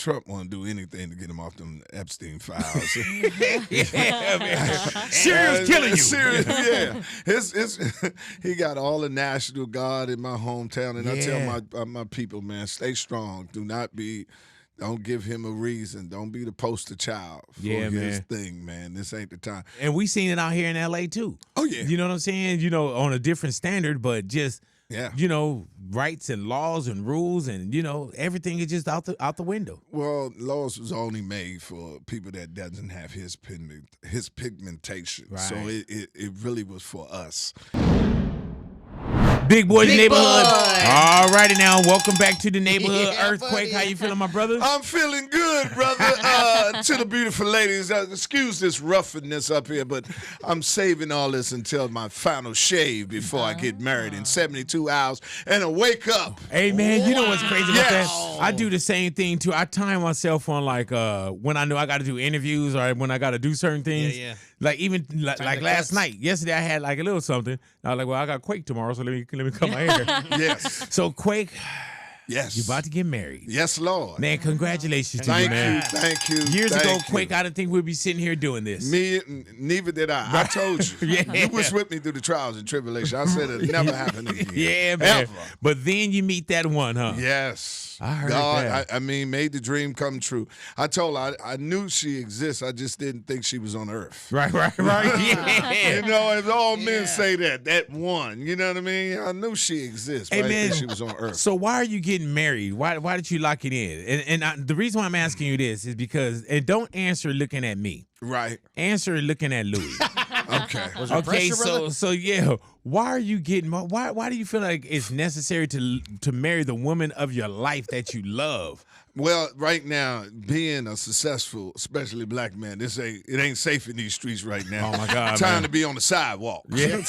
Trump won't do anything to get him off them Epstein files. Yeah, man. Serious killing you. Serious, yeah. He got all the National Guard in my hometown, and I tell my people, man, stay strong. Don't give him a reason. Don't be the poster child for his thing, man. This ain't the time. And we seen it out here in L.A. too. Oh, yeah. You know what I'm saying? On a different standard, but just, rights and laws and rules and, everything is just out the window. Well, laws was only made for people that doesn't have his pigmentation. Right. So it really was for us. Big Boy's Neighborhood. All righty now. Welcome back to the Neighborhood Earthquake. How you feeling, my brother? I'm feeling good, brother. To the beautiful ladies, excuse this roughness up here, but I'm saving all this until my final shave before I get married in 72 hours and I wake up. Hey, man, you know what's crazy about that? I do the same thing, too. I time myself on, when I know I got to do interviews or when I got to do certain things. Yeah. Like even like last night, yesterday I had like a little something. I was like, well, I got Quake tomorrow, so let me cut my hair. Yes. So Quake, yes, you're about to get married. Yes, Lord. Man, congratulations to you, man. Thank you. Years ago, Quake, I didn't think we'd be sitting here doing this. Neither did I. I told you. You was with me through the trials and tribulation. I said it'd never happen again. Yeah, man. Ever. But then you meet that one, huh? Yes. I heard God, that. Made the dream come true. I told her I knew she exists. I just didn't think she was on Earth. Right. Yeah. If all men say that one, you know what I mean? I knew she exists. Hey, I man, think she was on Earth. So why are you getting married? Why did you lock it in? And the reason why I'm asking you this is because, and don't answer looking at me. Right. Answer looking at Louis. Okay. Okay, so yeah, why are you getting? Why do you feel like it's necessary to marry the woman of your life that you love? Well, right now, being a successful, especially black man, it ain't safe in these streets right now. Oh my God, time to be on the sidewalk. Yeah.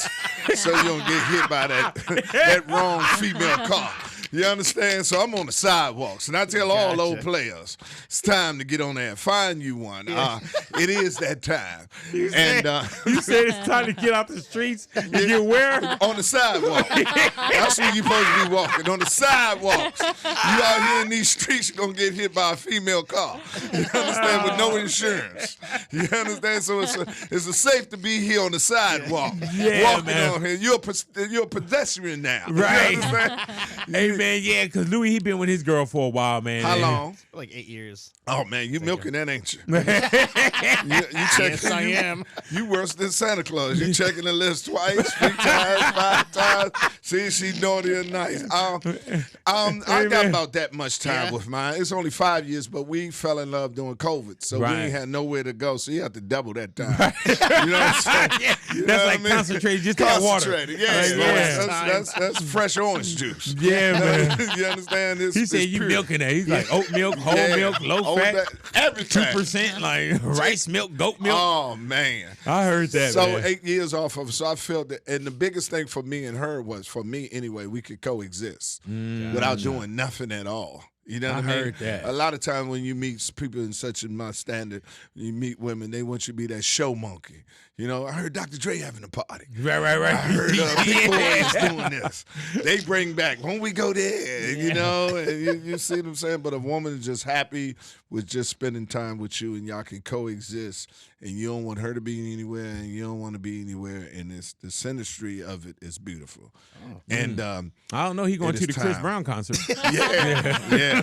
So you don't get hit by that wrong female car. You understand? So I'm on the sidewalks, and I tell all old players, it's time to get on there and find you one. It is that time. You said it's time to get out the streets and get where? On the sidewalk. That's where you're supposed to be walking, on the sidewalks. You out here in these streets, you're going to get hit by a female car. You understand? With no insurance. You understand? So it's safe to be here on the sidewalk. Yeah, walking man. on here. You're a pedestrian now. Right. You understand? Hey, man, yeah, because Louis, he been with his girl for a while, man. How long? Like 8 years. Oh, man, you milking that, ain't you? you Yes, I am. You worse than Santa Claus. You checking the list twice, 3 times, 5 times. See if she naughty or nice. I got about that much time with mine. It's only 5 years, but we fell in love during COVID, so we ain't had nowhere to go. So you have to double that time. You know what I'm saying? That's like concentrated, just that water. That's fresh orange juice. Yeah, man. You understand this? He said you milking that. He's like oat milk, whole milk, low fat, everything. 2%, like rice milk, goat milk. Oh, man. I heard that, so man. 8 years off of, so I felt that, and the biggest thing for me and her was, for me anyway, we could coexist without doing nothing at all. You know what I mean? heard that. A lot of times when you meet people in such my standard, you meet women, they want you to be that show monkey. You know, I heard Dr. Dre having a party. Right. I heard Big Boy is doing this. They bring back, when we go there, you know, and you see what I'm saying? But a woman is just happy with just spending time with you, and y'all can coexist, and you don't want her to be anywhere, and you don't want to be anywhere, and it's the synastry of it is beautiful. Oh. And I don't know, he going to the Chris Brown concert. Yeah.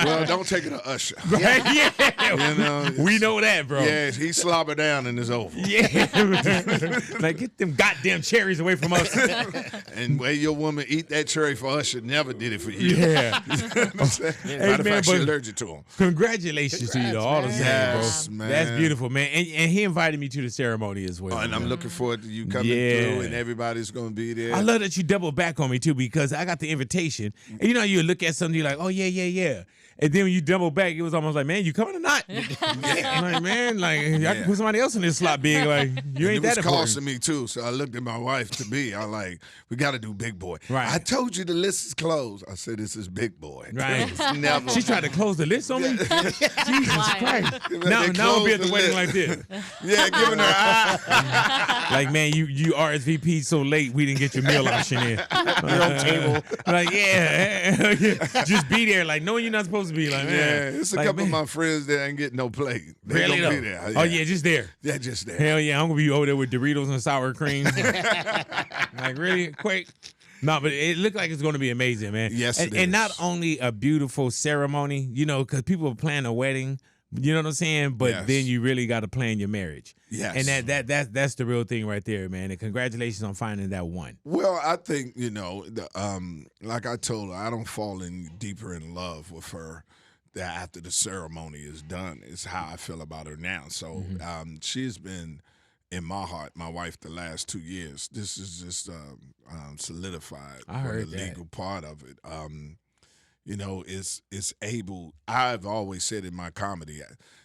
Well, don't take it to Usher. Right? Yeah. You know, we know that, bro. Yeah, he slobber down and it's over. Yeah. Like, get them goddamn cherries away from us. And where your woman eat that cherry for Usher never did it for you. Yeah. Hey, man, she's allergic to him. Congratulations to you, though, all the same, yes, bro. Man. That's beautiful, man. And he invited me to the ceremony as well. Oh, and I'm looking forward to you coming through, and everybody's going to be there. I love that you double back on me, too, because I got the invitation. And you know, you look at something, you're like, oh, yeah. And then when you double back, it was almost like, man, you coming or not? I'm like, man, like, I can put somebody else in this slot big. Like, you ain't that important. It was costing me, too. So I looked at my wife to be. I'm like, we got to do Big Boy. Right. I told you the list is closed. I said, this is Big Boy. Right. Never. She tried to close the list on me? Jesus Christ. Now I'll be at the wedding like this. Yeah, giving her eye. Like, man, you RSVP'd so late, we didn't get your meal option in. Your own table. Like, yeah. Just be there. Like, knowing you're not supposed supposed to be like, man. Yeah, it's a couple of my friends that ain't getting no play. They Really gonna though? be there. Oh yeah, just there. Yeah, just there. Hell yeah, I'm gonna be over there with Doritos and sour cream. Like really quick. No, but it looked like it's going to be amazing, man. Yes, it is. And not only a beautiful ceremony, you know, because people are planning a wedding, you know what I'm saying? But then you really got to plan your marriage. Yes. And that's the real thing right there, man. And congratulations on finding that one. Well, I think, you know, like I told her, I don't fall in deeper in love with her that after the ceremony is done. It's how I feel about her now. So she's been in my heart, my wife, the last 2 years. This is just solidified I heard the that. legal part of it. You know, it's able. I've always said in my comedy,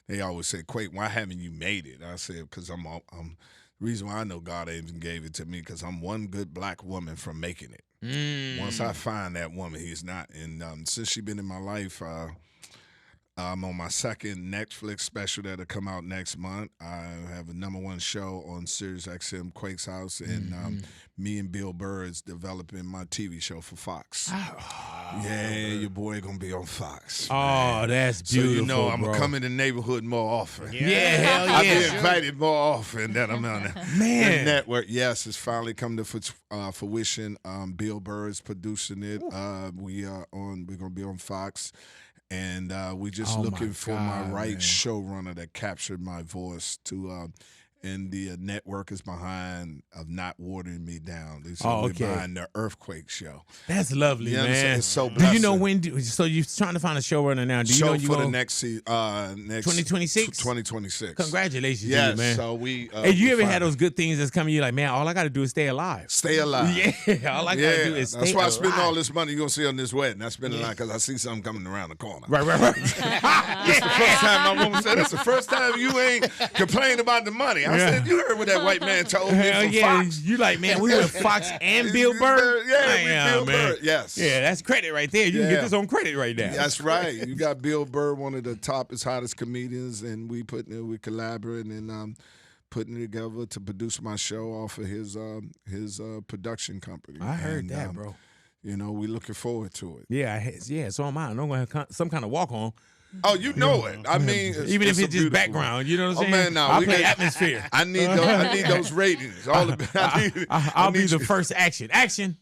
they always say, "Quake, why haven't you made it?" I said, "Because I'm the reason why I know God even gave it to me because I'm one good black woman from making it. Once I find that woman, he's not. And since she's been in my life, I'm on my second Netflix special that'll come out next month. I have a #1 show on Sirius XM, Quake's House, and me and Bill Burr is developing my TV show for Fox. Yeah, your boy gonna be on Fox. Oh, that's beautiful. So you know I'm bro. gonna come in the neighborhood more often. Yeah, hell yeah. I'll be invited more often than I'm on the network. Yes, it's finally come to fruition. Bill Burr is producing it. We're gonna be on Fox. And we just looking for my right showrunner that captured my voice to, and the network is behind of not watering me down. They said we're behind the Earthquake show. That's lovely, man. It's so do you know when? So you're trying to find a showrunner now? Do you know you for gonna, the next 2026? 2026. Congratulations, to yes, you, man. So we. Hey, you ever had those good things that's coming? You're like, man, all I got to do is stay alive. Stay alive. Yeah, all I got to do is stay alive. That's why I spend all this money you're gonna see on this wedding. I spend a lot because I see something coming around the corner. Right. It's the first time my woman said, "It's the first time you ain't complained about the money." I said, "You heard what that white man told me Hell from yeah, Fox." you like, man, we were Fox and Bill Burr. Yeah, Bill Burr. Yes. Yeah, that's credit right there. You can get this on credit right now. That's right. You got Bill Burr, one of the hottest comedians, and we collaborating and putting it together to produce my show off of his production company. I heard that, bro. You know, we looking forward to it. Yeah. So am I. I'm gonna have some kind of walk on. Oh, you know it. I mean, even if it's just background, you know what I'm saying? Man, no, I'll play atmosphere. I need those ratings. I'll be the first action. Action.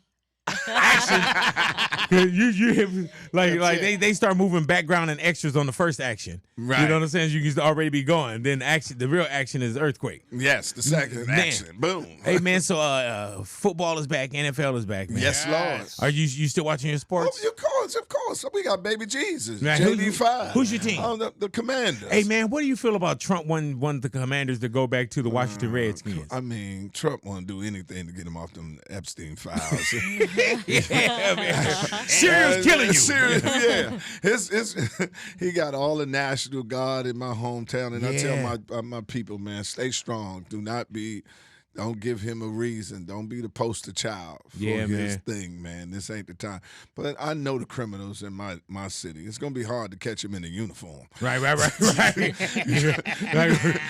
You like they start moving background and extras on the first action. Right. You know what I'm saying? You can already be going. Then the real action is earthquake. Yes, the second action. Boom. Hey man, so football is back, NFL is back, man. Yes, Lord. Are you still watching your sports? Oh, of course. We got Baby Jesus, Man, JD5. who's your team? The Commanders. Hey man, what do you feel about Trump wanting the Commanders to go back to the Washington Redskins? I mean, Trump won't do anything to get him off them Epstein files. Yeah, man. Serious killing you. Serious, yeah. He got all the National Guard in my hometown, and I tell my people, man, stay strong. Don't give him a reason. Don't be the poster child for his thing, man. This ain't the time. But I know the criminals in my city. It's gonna be hard to catch them in a uniform. Right.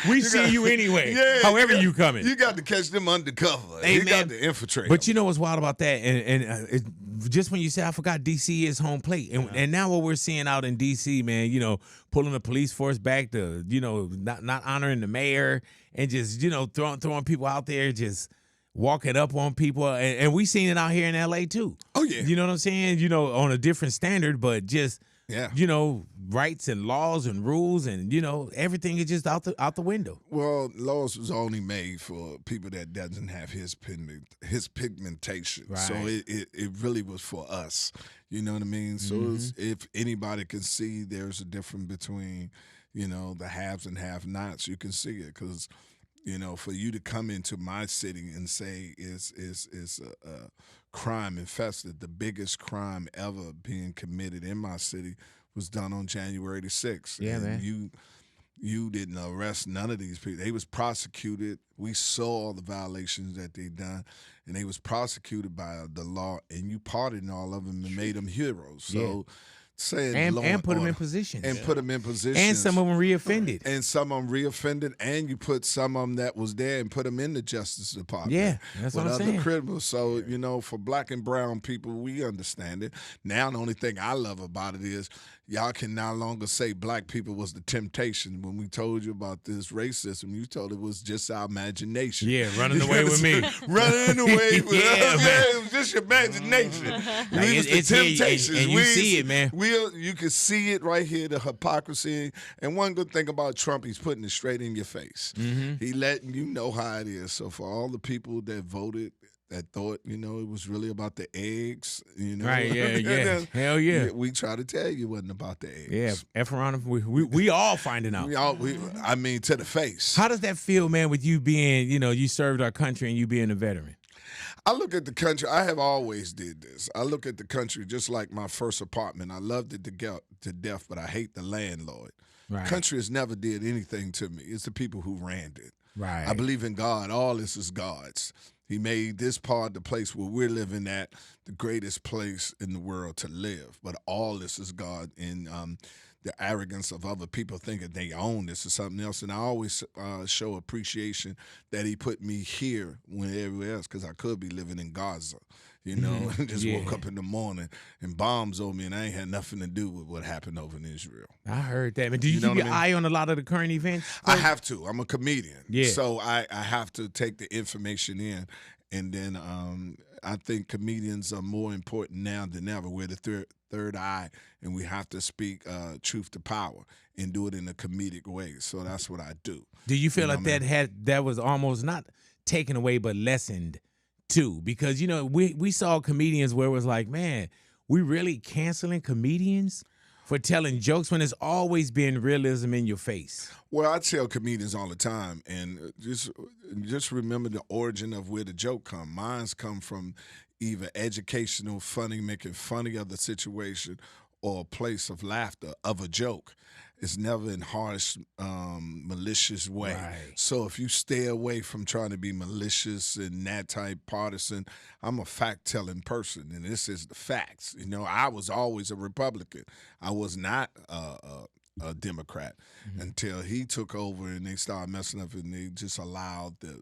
We see you anyway. However you coming. You got to catch them undercover. Hey, you man, got to infiltrate. But you know what's wild about that? And just when you say, I forgot DC is home plate. And now what we're seeing out in DC, man, you know, pulling the police force back to, you know, not honoring the mayor and just, you know, throwing people out there, just walking up on people. And we seen it out here in LA too. Oh, yeah. You know what I'm saying? You know, on a different standard, but just, yeah, you know, rights and laws and rules and, you know, everything is just out the window. Well, laws was only made for people that doesn't have his pigmentation. Right. So it really was for us. You know what I mean? So if anybody can see there's a difference between, you know, the haves and have-nots, you can see it. Because, you know, for you to come into my city and say is a crime infested, the biggest crime ever being committed in my city was done on January the 6th. Yeah, and man. You didn't arrest none of these people. They was prosecuted. We saw all the violations that they done, and they was prosecuted by the law, and you pardoned all of them and made them heroes. So saying and put them in positions. And put them in positions. And some of them reoffended. And some of them reoffended, and you put some of them that was there and put them in the Justice Department. Yeah, that's what I'm saying. Other criminals. So, you know, for black and brown people, we understand it. Now, the only thing I love about it is y'all can no longer say black people was the temptation. When we told you about this racism, you told it was just our imagination. Yeah, running away with me. Running away with us. Yeah, it was just your imagination. Like, it's the temptations. And you see it, man. You can see it right here, the hypocrisy. And one good thing about Trump, he's putting it straight in your face. Mm-hmm. He letting you know how it is. So for all the people that voted, that thought, you know, it was really about the eggs, you know. Right, yeah. Hell yeah. We try to tell you it wasn't about the eggs. Yeah, F around, we all finding out. I mean, to the face. How does that feel, man, with you being, you know, you served our country and you being a veteran? I look at the country, I have always did this. I look at the country just like my first apartment. I loved it to death, but I hate the landlord. Right. Country has never did anything to me. It's the people who ran it. Right. I believe in God. All this is God's. He made this part, the place where we're living at, the greatest place in the world to live. But all this is God, in the arrogance of other people thinking they own this or something else. And I always show appreciation that he put me here when everywhere else, because I could be living in Gaza, you know, and just woke up in the morning and bombs over me, and I ain't had nothing to do with what happened over in Israel. I heard that. Man, do you keep your eye on a lot of the current events? I have to. I'm a comedian. Yeah. So I have to take the information in. And then I think comedians are more important now than ever. We're the third eye, and we have to speak truth to power and do it in a comedic way. So that's what I do. Do you feel like that was almost not taken away but lessened too? Because, you know, we saw comedians where it was like, man, we really canceling comedians for telling jokes when it's always been realism in your face? Well, I tell comedians all the time, and just remember the origin of where the joke come. Mine's come from either educational, funny, making funny of the situation, or a place of laughter of a joke. It's never in harsh, malicious way. Right. So if you stay away from trying to be malicious and that type partisan, I'm a fact-telling person, and this is the facts. You know, I was always a Republican. I was not a Democrat until he took over and they started messing up, and they just allowed the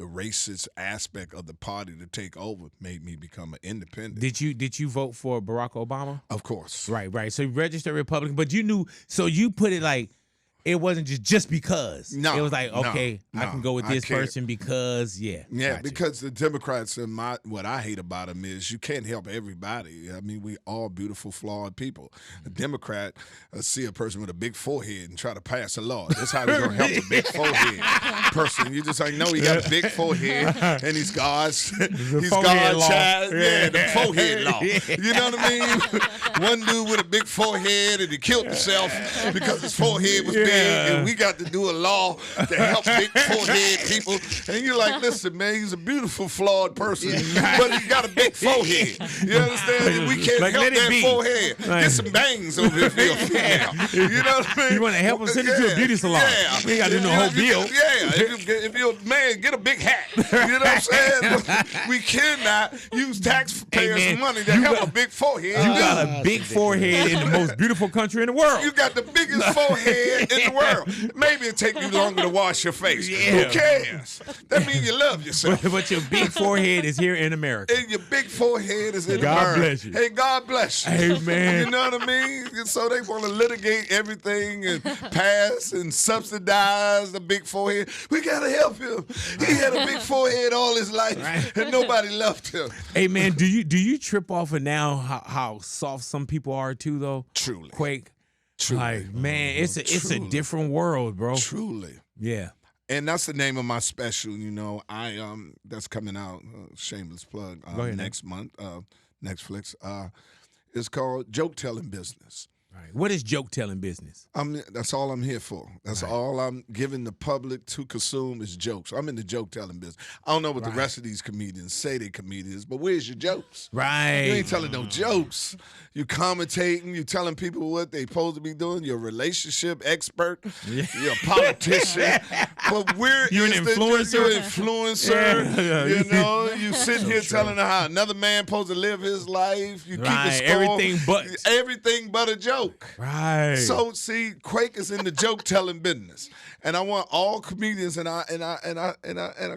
racist aspect of the party to take over. Made me become an independent. Did you vote for Barack Obama? Of course. Right. So you registered Republican, but you knew. So you put it like it wasn't just because. No, it was like, okay, no, I can go with this person because, Yeah, gotcha. because the Democrats, and what I hate about them is you can't help everybody. I mean, we all beautiful, flawed people. A Democrat see a person with a big forehead and try to pass a law. That's how they're going to help a big forehead person. You just like, no, he got a big forehead, and he's God's child. Yeah, the forehead law. You know what I mean? One dude with a big forehead, and he killed himself because his forehead was big. And we got to do a law to help big forehead people. And you're like, listen, man, he's a beautiful, flawed person, but he got a big forehead. You understand? We can't like, help that forehead. Get some bangs over here for your female. You know what I mean? You want to help him, send him to a beauty salon. Yeah. You ain't got to do no whole bill. If you're a man, get a big hat. You know what I'm saying? We cannot use taxpayers' money to help a big forehead. You got a big forehead in the most beautiful country in the world. You got the biggest forehead in the world. Maybe it take you longer to wash your face. Yeah. Who cares? That means you love yourself. But your big forehead is here in America. And your big forehead is in God America. bless you. Hey, God bless you. Amen. You know what I mean? And so they want to litigate everything and pass and subsidize the big forehead. We got to help him. He had a big forehead all his life, and nobody loved him. Hey, man, do you trip off of now how soft some people are too, though? Truly. Quake. Truly. Like, man, it's a different world, bro. Truly. Yeah. And that's the name of my special, you know. That's coming out, shameless plug, Go ahead, next month, Netflix. It's called Joke Telling Business. Right. What is joke telling business? That's all I'm here for. That's all I'm giving the public to consume is jokes. I'm in the joke telling business. I don't know what the rest of these comedians say they comedians, but where's your jokes? Right. You ain't telling no jokes. You commentating. You telling people what they supposed to be doing. You're a relationship expert. Yeah. You're a politician. But you're an influencer. You're an influencer. Yeah. You know, you sitting here telling how another man supposed to live his life. You keep a score. Everything but a joke. Right. So see, Quake is in the joke telling business, and I want all comedians, and I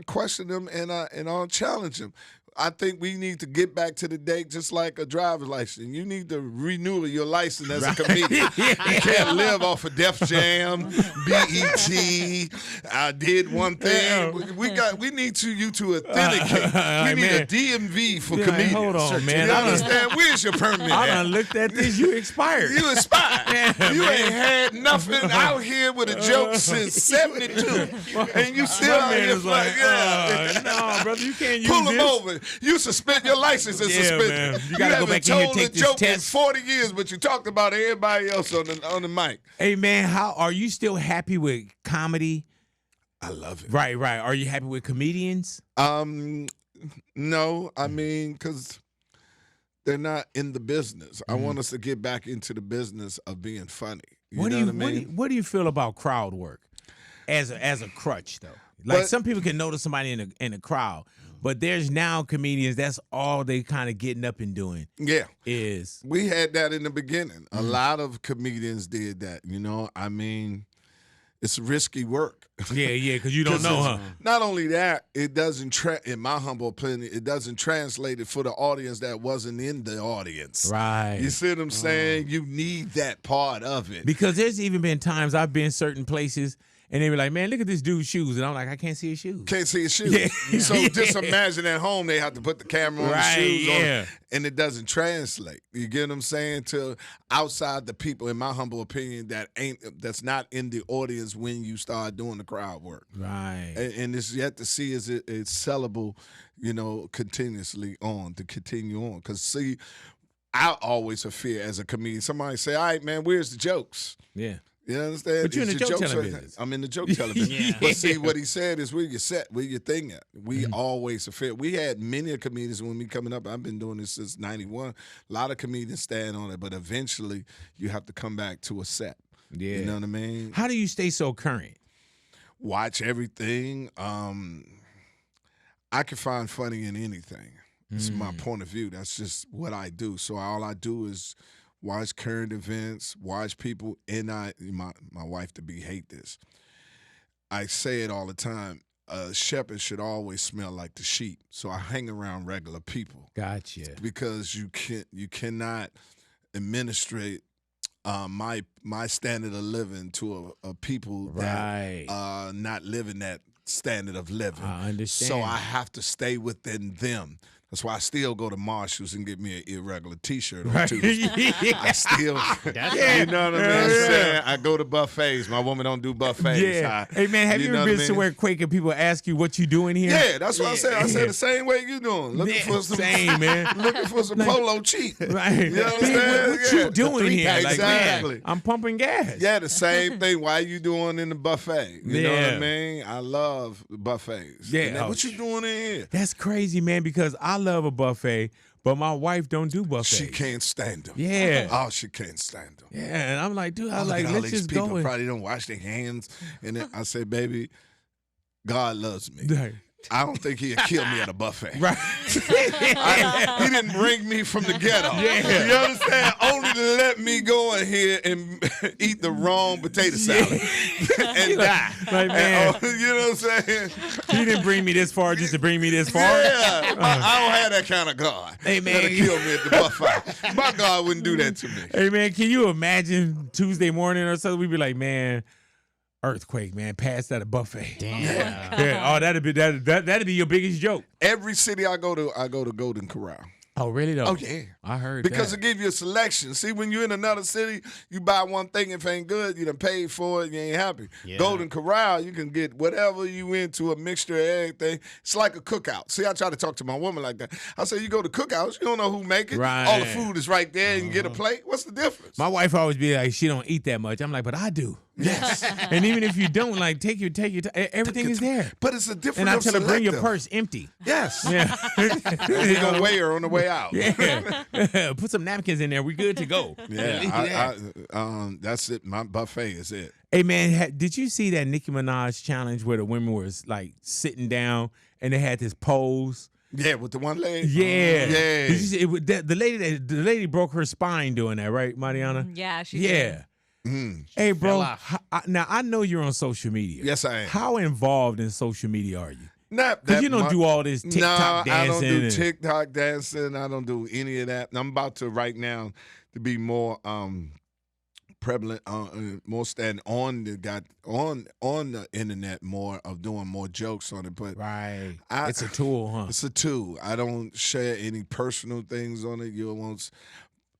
question them, and I challenge them. I think we need to get back to the day just like a driver's license. You need to renew your license as a comedian. You can't live off of Def Jam, BET. I did one thing. We need you to authenticate. We need a DMV for comedians. Hold on, man. You understand? Where's your permit? I done looked at this. You expired. You expired. You ain't had nothing out here with a joke since '72, and you still out here like, no, brother, you can't use pull this. them over. You suspend your license and suspend. Man. You gotta go back in here and take this joke test. in 40 years, but you talked about everybody else on the mic. Hey man, how are you still happy with comedy? I love it. Right. Are you happy with comedians? No, I mean, because they're not in the business. I want us to get back into the business of being funny. You know what I mean? What do you feel about crowd work as a crutch though? Like some people can notice somebody in a crowd. But there's now comedians, that's all they kind of getting up and doing. Yeah. We had that in the beginning. A lot of comedians did that, you know. I mean, it's risky work. Yeah, because you don't know, huh? Not only that, it doesn't, in my humble opinion, it doesn't translate it for the audience that wasn't in the audience. Right. You see what I'm saying? You need that part of it. Because there's even been times I've been certain places and they be like, man, look at this dude's shoes. And I'm like, I can't see his shoes. Can't see his shoes. Yeah. So just imagine at home they have to put the camera on the shoes on, and it doesn't translate. You get what I'm saying? To outside the people, in my humble opinion, that's not in the audience when you start doing the crowd work. Right. And it's yet to see is it's sellable, you know, continuously on, to continue on. Because see, I always have fear as a comedian. Somebody say, all right, man, where's the jokes? Yeah. You understand? But you're in the joke telling business. I'm in the joke telling business. But see, what he said is where your set, where your thing at. We always affair. We had many comedians when we coming up. I've been doing this since '91. A lot of comedians stand on it, but eventually you have to come back to a set. Yeah. You know what I mean? How do you stay so current? Watch everything. I can find funny in anything. It's my point of view. That's just what I do. So all I do is watch current events, watch people, and my wife to be hate this. I say it all the time. A shepherd should always smell like the sheep. So I hang around regular people. Gotcha. Because you cannot administrate my standard of living to a people that not living that standard of living. I understand. So I have to stay within them. That's why I still go to Marshall's and get me an irregular T-shirt on Tuesday. I still, you know what I mean? Saying? I go to buffets. My woman don't do buffets. Yeah. Hey man, have you ever been somewhere quick and people ask you what you doing here? Yeah, that's what I said. I said the same way you doing. Looking for some looking for some polo cheap. Right. You understand? What you doing here? Exactly. Like, man, I'm pumping gas. Yeah, the same thing. Why you doing in the buffet? You know what I mean? I love buffets. Yeah. What you doing in here? That's crazy, man, because I love a buffet, but my wife don't do buffets. She can't stand them. Yeah. Oh, she can't stand them. Yeah, and I'm like, dude, let's just go. People go. probably don't wash their hands. And then I say, baby, God loves me. Right. I don't think he'd kill me at a buffet. Right. He didn't bring me from the ghetto. Yeah. You understand? Only to let me go in here and eat the wrong potato salad and die. Like, man. You know what I'm saying? He didn't bring me this far just to bring me this far. Yeah. I don't have that kind of God. Hey, man. That'll kill me at the buffet. My God wouldn't do that to me. Hey, man, can you imagine Tuesday morning or something? We'd be like, man, earthquake, man, passed at a buffet. Damn. Yeah. Oh, that'd be your biggest joke. Every city I go to Golden Corral. Oh, really though? Oh, yeah. I heard because that. it gives you a selection. See, when you're in another city, you buy one thing, if it ain't good, you done paid for it, you ain't happy. Yeah. Golden Corral, you can get whatever you into, a mixture of everything. It's like a cookout. See, I try to talk to my woman like that. I say, you go to cookouts, you don't know who make it. Right. All the food is right there, and you get a plate. What's the difference? My wife always be like, she don't eat that much. I'm like, but I do. Yes. And even if you don't, like, take your everything is there. But it's a different. And I tell her, bring your selective. purse empty. Yes. Yeah. You're going to weigh her on the way out. Yeah. Put some napkins in there. We good to go. Yeah. That's it. My buffet is it. Hey, man, did you see that Nicki Minaj challenge where the women was, like, sitting down and they had this pose? Yeah, with the one leg. Yeah. Yeah. Did you see it, the lady broke her spine doing that, right, Mariana? Yeah, she Yeah. did. Hey, bro. Fell off. Now, I know you're on social media. Yes, I am. How involved in social media are you? Not Because that you don't much. do all this TikTok dancing. I don't do and- TikTok dancing. I don't do any of that. I'm about to right now to be more prevalent, more standing on the internet, more of doing more jokes on it. But Right. It's a tool, huh? it's a tool. I don't share any personal things on it. You won't.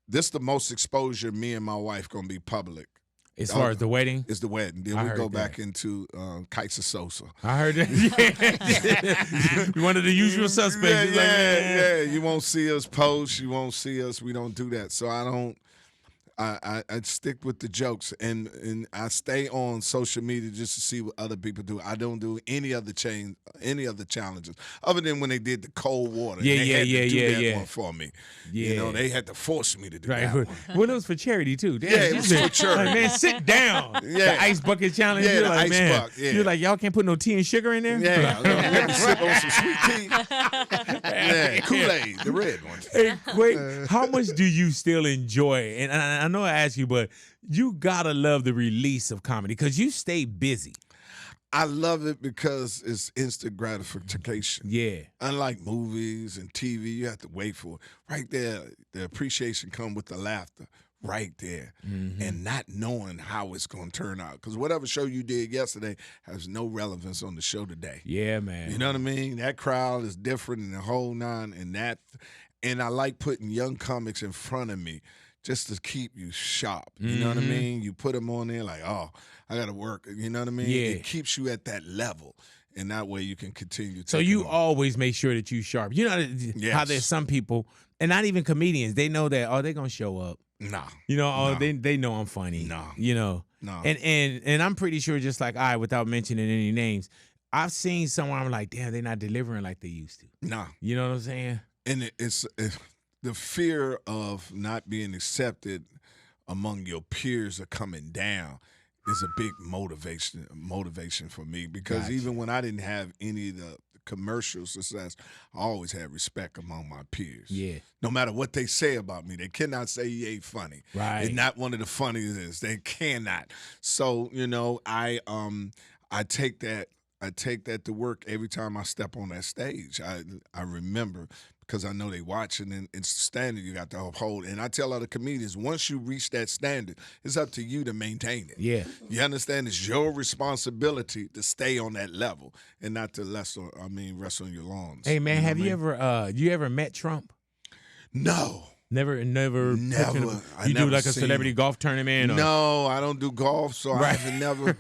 This the most exposure me and my wife gonna be public. As far as the wedding? It's the wedding. Then I we heard go that. back into Kites of Sosa. I heard that. Yeah. One of the usual suspects. Yeah, He's like, man. yeah. You won't see us post. You won't see us. We don't do that. So I don't. I stick with the jokes and I stay on social media just to see what other people do. I don't do any other challenges other than when they did the cold water. Yeah, they yeah, had yeah, to do yeah, that yeah. one for me. Yeah. You know, they had to force me to do Right. that one. Well, it was for charity, too. Damn, Yeah, it was for charity. Like, man, sit down. Yeah. The ice bucket challenge. Yeah, You're the like, ice man. bucket, yeah. You're like, y'all can't put no tea and sugar in there? Yeah, let me sip on some sweet tea. Yeah, Kool-Aid, the red one. Hey, wait, how much do you still enjoy? And I know I asked you, but you gotta love the release of comedy because you stay busy. I love it because it's instant gratification. Yeah. Unlike movies and TV, you have to wait for it. Right there, the appreciation come with the laughter. Right there. And not knowing how it's going to turn out. Because whatever show you did yesterday has no relevance on the show today. Yeah, man. You know what I mean? That crowd is different in the whole nine. And I like putting young comics in front of me just to keep you sharp. You know what I mean? You put them on there like, oh, I got to work. You know what I mean? Yeah. It keeps you at that level. And that way you can continue. So taking you on. always make sure that you sharp. You know how Yes. there's some people, and not even comedians, they know that, they're going to show up. Nah. You know, No. they know I'm funny. No. You know. No. And I'm pretty sure, just like without mentioning any names, I've seen someone I'm like, damn, they're not delivering like they used to. Nah. You know what I'm saying? And it's the fear of not being accepted among your peers are coming down is a big motivation for me because Gotcha. even when I didn't have any of the commercial success, I always had respect among my peers. Yeah. No matter what they say about me, they cannot say he ain't funny. Right. It's not one of the funniest. They cannot. So, you know, I take that to work every time I step on that stage. I remember because I know they watching and it's the standard you got to uphold. And I tell other comedians, once you reach that standard, it's up to you to maintain it. Yeah. You understand? It's your responsibility to stay on that level and not to rest on your lawns. Hey, man, You know have what you I mean? ever met Trump? No. Never. Never. I You do never like a seen celebrity him. golf tournament? Or? No, I don't do golf, so Right.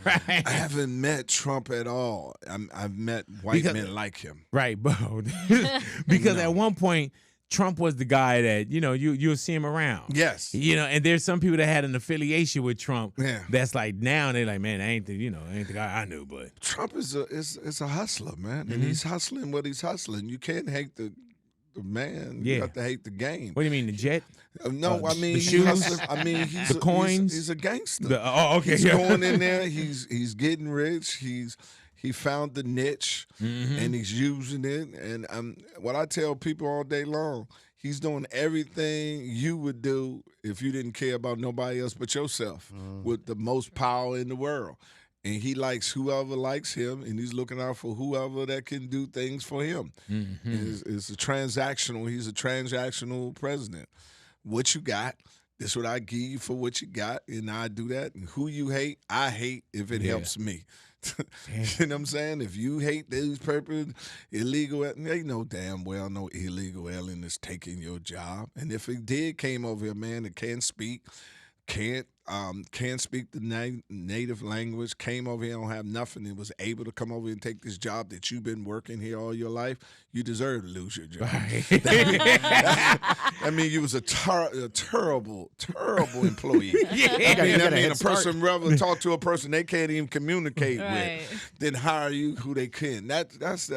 I haven't met Trump at all. I've met white men like him. Right, bro. Because at one point, Trump was the guy that, you'll see him around. Yes. And there's some people that had an affiliation with Trump. Yeah. That's like now they're like, man, ain't the guy I knew, but Trump is a hustler, man, Mm-hmm. and he's hustling what he's hustling. You can't hate the man. Yeah. You have to hate the game. what do you mean, the jet? No, I mean the he shoes? hustles- I mean he's The coins? He's a gangster. Okay. He's yeah. going in there. He's getting rich. He found the niche Mm-hmm. and he's using it. And what I tell people all day long, he's doing everything you would do if you didn't care about nobody else but yourself, with the most power in the world. And he likes whoever likes him, and he's looking out for whoever that can do things for him. It's a transactional. He's a transactional president. What you got, this what I give you for what you got, and I do that. And who you hate, I hate if it helps me. You know what I'm saying? If you hate these people, illegal, they know damn well no illegal alien is taking your job. And if he did came over here, man, that can't speak the native language, came over here, don't have nothing, and was able to come over here and take this job that you've been working here all your life, you deserve to lose your job. Right. I mean, you was a terrible employee. Yeah. I mean, a person rather talk to a person they can't even communicate with than hire you who they can. That's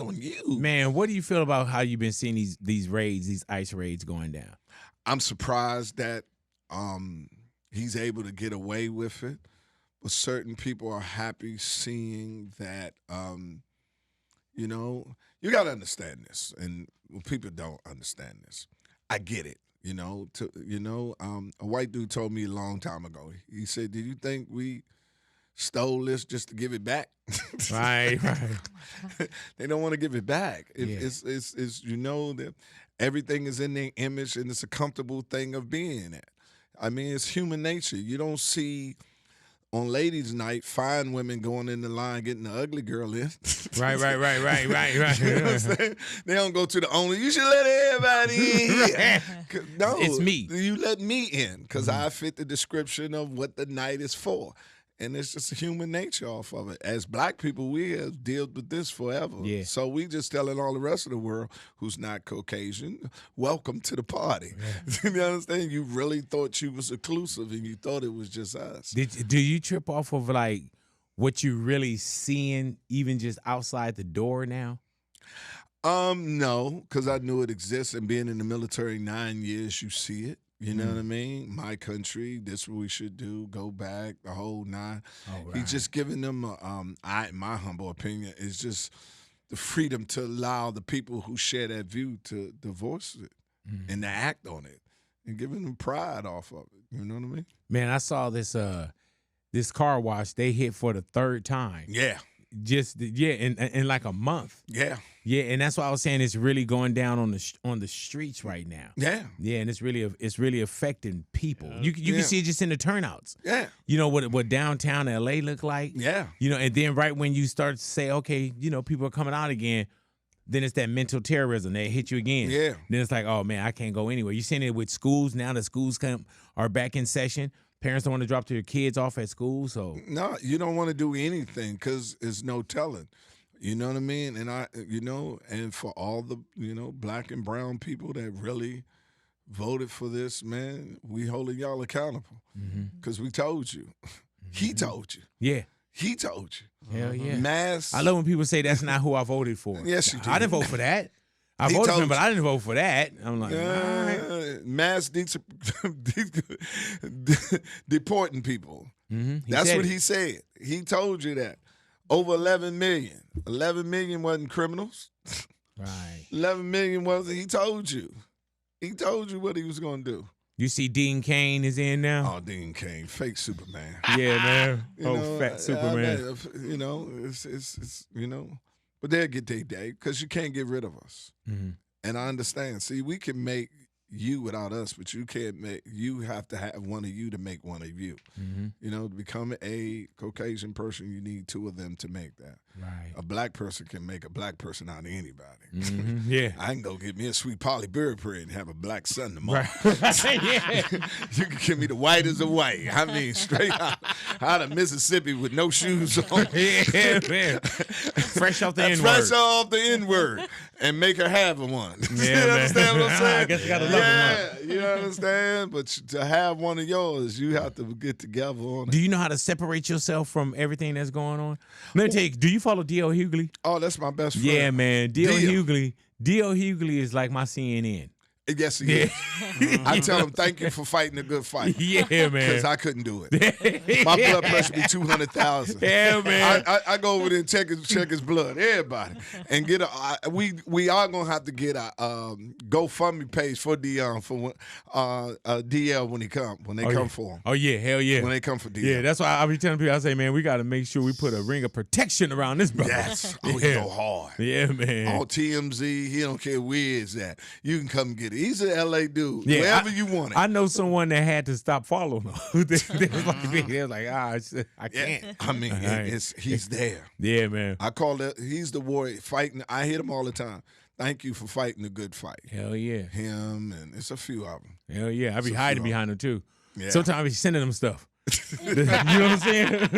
on you. Man, what do you feel about how you've been seeing these raids, these ICE raids going down? I'm surprised that he's able to get away with it, but certain people are happy seeing that. You know, you got to understand this, and people don't understand this. I get it. You know, a white dude told me a long time ago. He said, "Did you think we stole this just to give it back?" Right. They don't want to give it back. It's you know that everything is in their image, and it's a comfortable thing of being at. I mean, it's human nature. You don't see on ladies' night fine women going in the line getting the ugly girl in. Right. You know what I'm saying? They don't go to the only. You should let everybody in. No, it's me. You let me in because I fit the description of what the night is for. And it's just human nature off of it. As black people, we have dealt with this forever. Yeah. So we just telling all the rest of the world who's not Caucasian, welcome to the party. Yeah. You understand? You really thought you was exclusive and you thought it was just us. Do you trip off of like what you really seeing even just outside the door now? No, because I knew it exists, and being in the military 9 years, you see it. You know what I mean? My country, this is what we should do, go back, the whole nine. Right. He's just giving them, my humble opinion, is just the freedom to allow the people who share that view to voice it and to act on it and giving them pride off of it. You know what I mean? Man, I saw this car wash they hit for the third time. Yeah. In like a month. Yeah. Yeah, and that's why I was saying it's really going down on the streets right now. Yeah. Yeah, and it's really affecting people. You can see it just in the turnouts. Yeah. You know what downtown LA look like? Yeah. You know, and then right when you start to say, okay, you know, people are coming out again, then it's that mental terrorism. They hit you again. Yeah. Then it's like, oh man, I can't go anywhere. You're seeing it with schools now. The schools are back in session. Parents don't want to drop their kids off at school, so no, you don't want to do anything because there's no telling. You know what I mean? And and for all the black and brown people that really voted for this, man, we holding y'all accountable because we told you. He told you. Yeah. He told you. Hell yeah. Mass. I love when people say that's not who I voted for. Yes, you did. I didn't vote for that. I voted for him, but I didn't vote for that. I'm like, all right. Mass deporting people. That's what he said. He told you that. Over 11 million. 11 million wasn't criminals. Right. 11 million wasn't. He told you. He told you what he was going to do. You see Dean Cain is in now? Oh, Dean Cain. Fake Superman. Yeah, man. Fat Superman. It's but they'll get their day because you can't get rid of us. And I understand. See, we can make you without us, but you can't make. You have to have one of you to make one of you. You know, to become a Caucasian person, you need two of them to make that. Right. A black person can make a black person out of anybody. Yeah. I can go get me a sweet Polly Burr parade and have a black son tomorrow. Right. Yeah. You can give me the white as a white. I mean, straight out of Mississippi with no shoes on. Yeah, man. Fresh off the N-word. Fresh off the N-word. And make her have one. Yeah, You understand what I'm saying? I guess you got to love him. You understand? But to have one of yours, you have to get together on it. Do you know how to separate yourself from everything that's going on? Let me tell you, do you follow D.L. Hughley? Oh, that's my best friend. Yeah, man. D.L. Hughley is like my CNN. Yes, he is. I tell him, thank you for fighting a good fight. Yeah, man. Because I couldn't do it. My blood pressure be 200,000. Yeah, man. I go over there and check his blood, everybody, and get we are gonna have to get a GoFundMe page for Dion for DL when they come for him. Oh yeah, hell yeah. When they come for DL. Yeah, that's why I be telling people, I say, man, we got to make sure we put a ring of protection around this brother. Yes. Oh, he go hard. Yeah, man. On TMZ, he don't care where it's at. You can come get it. He's an LA dude. Yeah, Wherever you want it. I know someone that had to stop following him. they was like, I can't. Yeah. I mean, he's there. Yeah, man. I call it. He's the warrior fighting. I hit him all the time. Thank you for fighting a good fight. Hell yeah. Him, and it's a few of them. Hell yeah. I be hiding behind him too. Yeah. Sometimes I be sending them stuff. You know what I'm saying?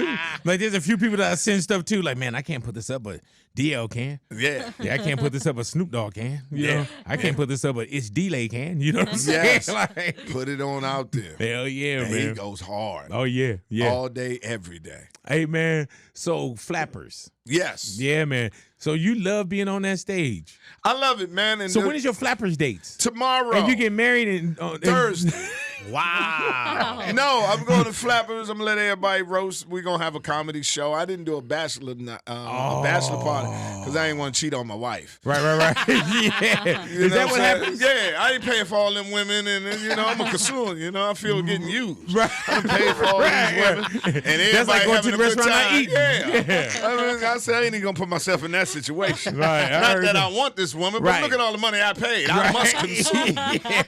Like there's a few people that I send stuff to, like, man, I can't put this up, but DL can. Yeah. Yeah, I can't put this up, but Snoop Dogg can. You know? I can't put this up, but It's Delay can. You know what I'm saying? Yes. Like, Put it on out there. hell yeah, And man. he goes hard. Oh yeah, yeah. All day, every day. Hey man, so flappers. Yes. Yeah, man. So you love being on that stage. I love it, man. And So when is your flappers dates? tomorrow? And you get married in Thursday. Wow. No, I'm going to Flappers. I'm gonna let everybody roast. We're gonna have a comedy show. I didn't do a bachelor party because I ain't want to cheat on my wife. Right. Yeah. You Is know that what I'm saying? happens? Yeah, I ain't paying for all them women, and I'm a consumer. I feel getting used. Right. I'm paying for all these women, and everybody That's like going having to the a good restaurant not time. eating. Yeah. I said I ain't even gonna put myself in that situation. Right. Not that I want this woman, but Right. look at all the money I paid. I must consume.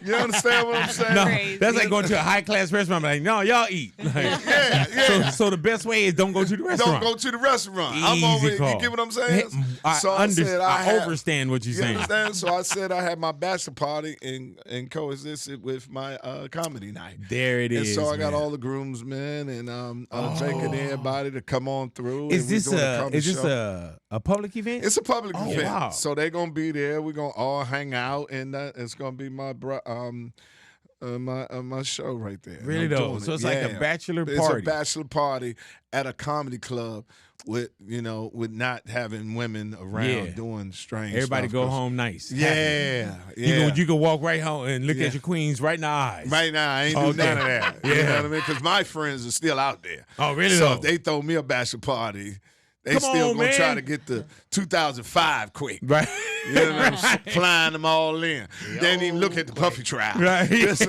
You understand what I'm saying? No, Crazy. that's like going to a high class restaurant. Like, no, y'all eat. Like, Yeah. So the best way is don't go to the restaurant. Don't go to the restaurant. I'm Easy over. call. You get what I'm saying? I understand what you're You saying. understand? So I said I had my bachelor party and coexisted with my comedy night. There it And is. so I got man. all the groomsmen and I'm taking everybody to come on through. Is and we this doing a comedy show. a public event? It's a public event. Wow. So they're gonna be there. We're gonna all hang out, and it's gonna be my my show right there. And Really I'm though. doing So it. it's like a Yeah. bachelor It's party. a bachelor party at a comedy club with not having women around doing strange Everybody stuff, go 'cause- home nice. Yeah. You can walk right home and look Yeah. at your queens right in the eyes. Right now, I ain't Okay. do none of that. You Yeah. know what I mean? Because my friends are still out there. Oh, really So though? if they throw me a bachelor party, they Come still on, gonna try man. to get the 2005 quick. Right. You know what I'm saying? Flying them all in. They didn't even look at the Puffy trial. Right. Just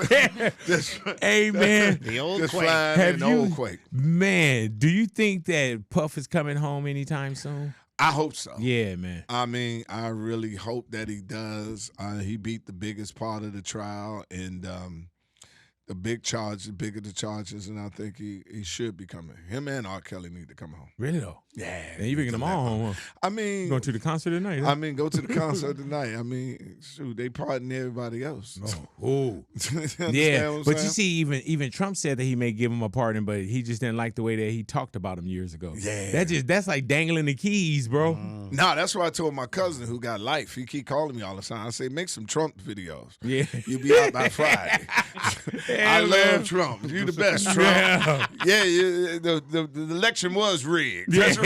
Hey man. The old just Quake. flying Have in the you, old Quake. man, do you think that Puff is coming home anytime soon? I hope so. Yeah, man. I mean, I really hope that he does. He beat the biggest part of the trial, and the bigger the charges, and I think he should be coming. Him and R. Kelly need to come home. Really though? Yeah. And you bringing them all home, huh? I mean, Going to the concert tonight, huh? I mean, go to the concert tonight. I mean, shoot, they pardon everybody else. Oh. You understand Yeah, what I'm but you saying? see, even Trump said that he may give him a pardon, but he just didn't like the way that he talked about him years ago. Yeah. That's like dangling the keys, bro. No, that's what I told my cousin who got life. He keep calling me all the time. I say, make some Trump videos. Yeah. You'll be out by Friday. I love Trump. You the best, Trump. Yeah, the election was rigged. That's right.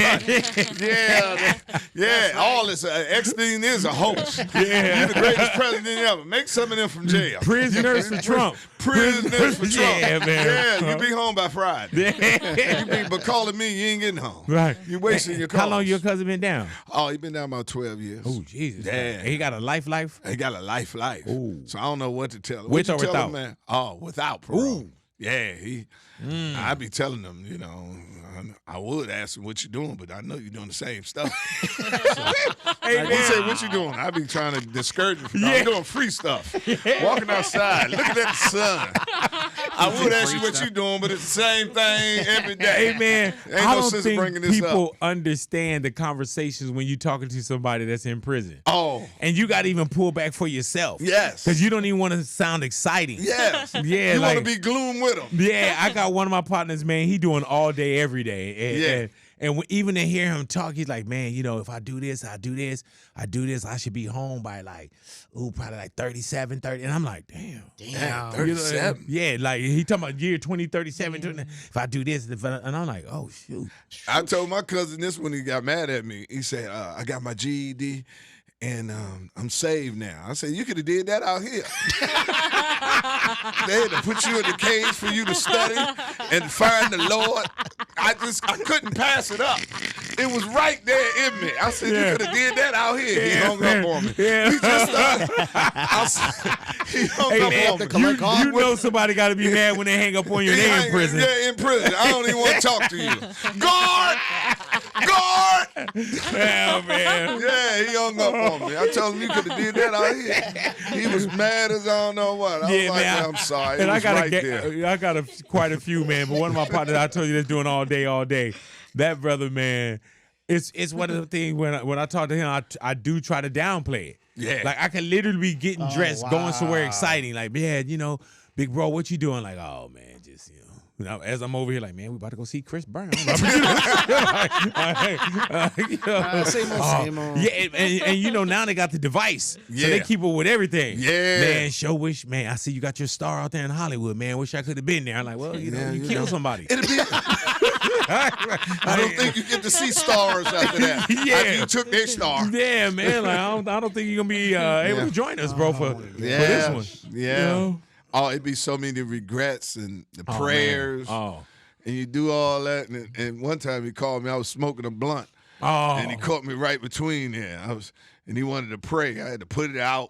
Yeah. All this Epstein is a hoax. Yeah, you're the greatest president ever. Make some of them from jail. Prisoners for Trump. Prisoners for Trump. Yeah, man. Yeah, you be home by Friday. But calling me, you ain't getting home. Right. You wasting your calls. How long your cousin been down? Oh, he been down about 12 years. Oh, Jesus. Yeah. He got a life? He got a life. Ooh. So I don't know what to tell him. With What or you tell without? him, man? Oh, without parole. Ooh. Yeah, I be telling him, I would ask him what you doing, but I know you're doing the same stuff. Hey, he said, what you doing? I be trying to discourage him. I'm doing free stuff. Walking outside, looking at the sun. I would ask you what you doing, but it's the same thing every day. Hey, man, Ain't I no don't sense in think bringing this people up. understand the conversations when you're talking to somebody that's in prison. Oh, And you got to even pull back for yourself. yes. Because you don't even want to sound exciting. Yes. Yeah, You like, want to be gloom with him. Yeah, I got one of my partners, man. He doing all day, every day. And, Yeah. even to hear him talk, he's like, man, if I do this, I should be home by probably like 37, 30. And I'm like, damn. Damn, You know, 37. yeah, like he talking about year 2037. If I do this, and I'm like, oh, shoot. I told my cousin this when he got mad at me. He said, I got my GED and I'm saved now. I said, you could have did that out here. They had to put you in the cage for you to study and find the Lord. I couldn't pass it up. It was right there in me. I said, you could have did that out here. He hung up on me. Yeah. He just he hung up on me. You know somebody got to be mad when they hang up on you. They in prison. Yeah, in prison. I don't even want to talk to you. Guard! Yeah, man. Yeah, he hung up on me. I told him you could have did that out here. He was mad as I don't know what. I was like, man, I'm sorry. And it was right there. I got quite a few, man. But one of my partners, I told you, that's doing all day. That brother, man, it's one of the things when I talk to him, I do try to downplay it. Yeah. Like I can literally be getting dressed, going somewhere exciting. Like, man, big bro, what you doing? Like, oh man, just as I'm over here, like, man, we about to go see Chris Brown. Same old. Yeah, and now they got the device, so they keep up with everything. Yeah, man, wish, man, I see you got your star out there in Hollywood, man. Wish I could have been there. I'm like, well, you killed somebody. It'll be. I don't think you get to see stars after that. Yeah, after you took their star. Yeah, man. Like, I don't think you're gonna be able to join us, bro, for this one. Yeah. Oh, it'd be so many regrets and the prayers. Oh. And you do all that. And one time he called me. I was smoking a blunt. Oh. And he caught me right between there. And he wanted to pray. I had to put it out.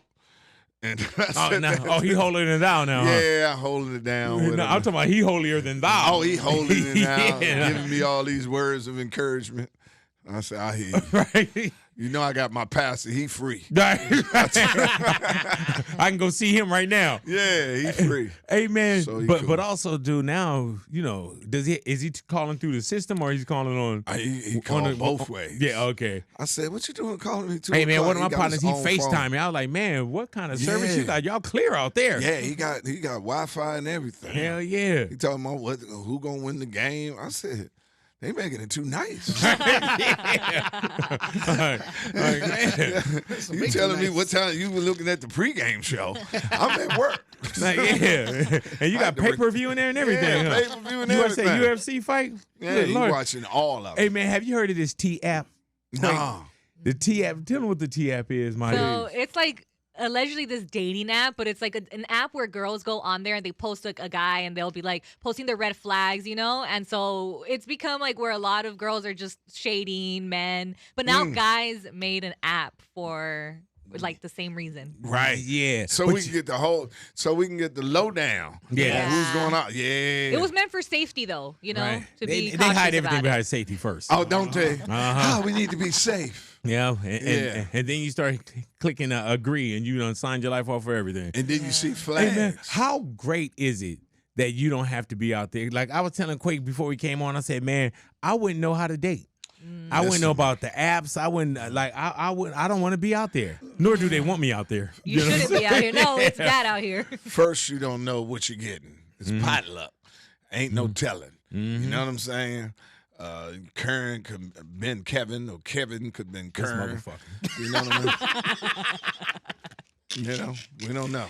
And he holding it down now. Yeah, I'm holding it down. I'm talking about he holier than thou. Oh, he holding it down, giving me all these words of encouragement. I said, I hear you. Right. You know I got my pastor. He free. I can go see him right now. Yeah, he free. Hey, man, So but also, dude, now, is he calling through the system or he's calling on? He called both ways. Yeah, okay. I said, what you doing calling me too? Hey, man, one of my partners, he FaceTime me. I was like, man, what kind of service you got? Y'all clear out there. Yeah, he got Wi-Fi and everything. Hell yeah. He talking about who gonna win the game. I said, they making it too nice. Man. You telling me what time you were looking at the pregame show? I'm at work. And you got pay-per-view in there and everything. Yeah, pay-per-view and everything. UFC fight? Yeah, you watching all of it. Hey, man, have you heard of this T-app? No. The T-app, tell them what the T-app is, my dude. So it's like allegedly this dating app, but it's like an app where girls go on there and they post a guy and they'll be like posting their red flags, and so it's become like where a lot of girls are just shading men, but now guys made an app for like the same reason. Right, yeah. So we can get the lowdown. Yeah. Who's going out? Yeah. It was meant for safety though, right. to be They cautious hide everything about behind it. safety first. Oh, don't they? Uh-huh. Oh, we need to be safe. Yeah, and then you start clicking agree, and you done signed your life off for everything. And then you see flags. Hey, man, how great is it that you don't have to be out there? Like I was telling Quake before we came on, I said, man, I wouldn't know how to date. I wouldn't know about the apps. I wouldn't I don't want to be out there. Nor do they want me out there. You shouldn't be out here. No, it's bad out here. First, you don't know what you're getting. It's potluck. Ain't no telling. You know what I'm saying? Kern could have been Kevin, or Kevin could have been Kern. You know what I mean? We don't know.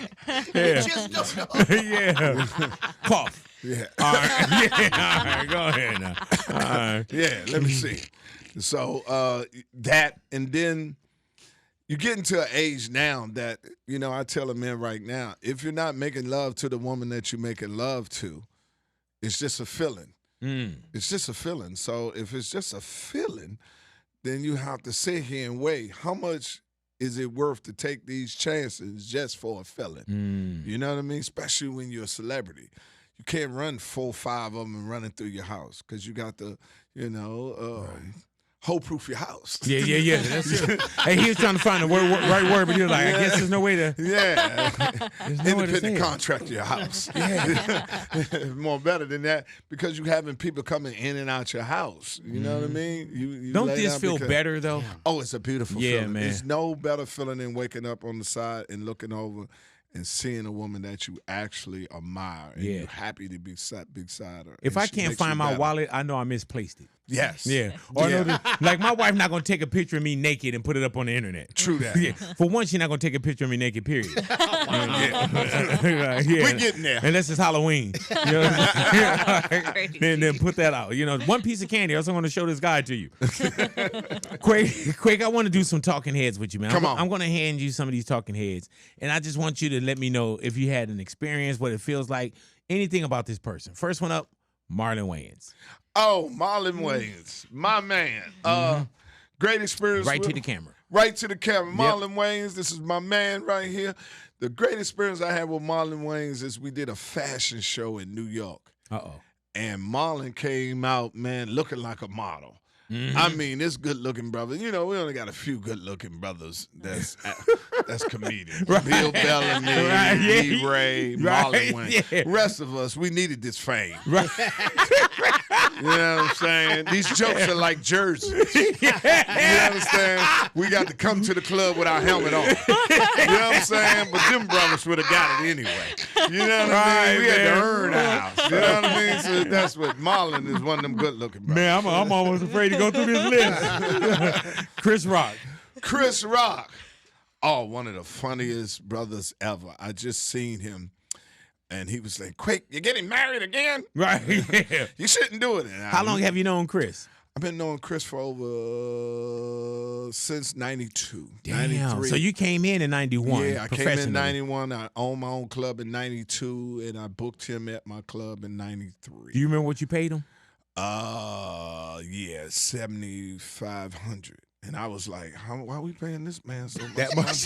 Yeah. Just don't know. Yeah. Cough. Yeah. All right. Yeah. All right. Go ahead now. All right. Yeah. Let me see. So that, and then you get into an age now that I tell a man right now, if you're not making love to the woman that you're making love to, it's just a feeling. It's just a feeling. So if it's just a feeling, then you have to sit here and weigh how much is it worth to take these chances just for a feeling. You know what I mean? Especially when you're a celebrity. You can't run 4 or 5 of them and running through your house because you got to, hole-proof your house. Yeah. That's it. Hey, he was trying to find the right word, but he was like, I guess there's no way to. Yeah. No Independent contractor your house. Yeah. More better than that because you having people coming in and out your house. You know what I mean? You Don't lay this down feel because- better, though? Oh, it's a beautiful Yeah, feeling. man. There's no better feeling than waking up on the side and looking over and seeing a woman that you actually admire and you're happy to be beside her. If And I she can't makes you find my better. wallet, I know I misplaced it. Yes. Yeah. Or I know Yeah. that, like my wife not gonna take a picture of me naked and put it up on the internet. True that. Yeah. For one, she's not gonna take a picture of me naked. Period. Yeah. We're getting there. Unless it's Halloween. You know? then put that out. One piece of candy. I also want to show this guy to you. Quake, I want to do some talking heads with you, man. Come on. I'm gonna hand you some of these talking heads, and I just want you to let me know if you had an experience, what it feels like, anything about this person. First one up, Marlon Wayans. Oh, Marlon Wayans, my man. Great experience. Right with to the him. camera. Right to the camera. Marlon Wayans, this is my man right here. The great experience I had with Marlon Wayans is we did a fashion show in New York. Uh-oh. And Marlon came out, man, looking like a model. I mean, this good-looking brother. You know, we only got a few good-looking brothers that's comedians. Right. Bill Bellamy, Right, yeah. D-Ray, Right, Marlon Wayne. yeah. Rest of us, we needed this fame. Right. You know what I'm saying? These jokes are like jerseys. You understand? We got to come to the club with our helmet on. You know what I'm saying? But them brothers would have got it anyway. You know what I mean? We had to earn ours. You know what I mean? So that's what Marlon is, one of them good-looking brothers. Man, I'm almost afraid to go through this list. Chris Rock. Chris Rock. Oh, one of the funniest brothers ever. I just seen him, and he was like, "Quick, you're getting married again? Right. Yeah. You shouldn't do it." And How long have you known Chris? I've been knowing Chris for over since 92. Damn. 93. So you came in 91. Yeah, I came in professionally. 91. I owned my own club in 92, and I booked him at my club in 93. Do you remember what you paid him? Yeah, 7,500. And I was like, why are we paying this man so much? That much?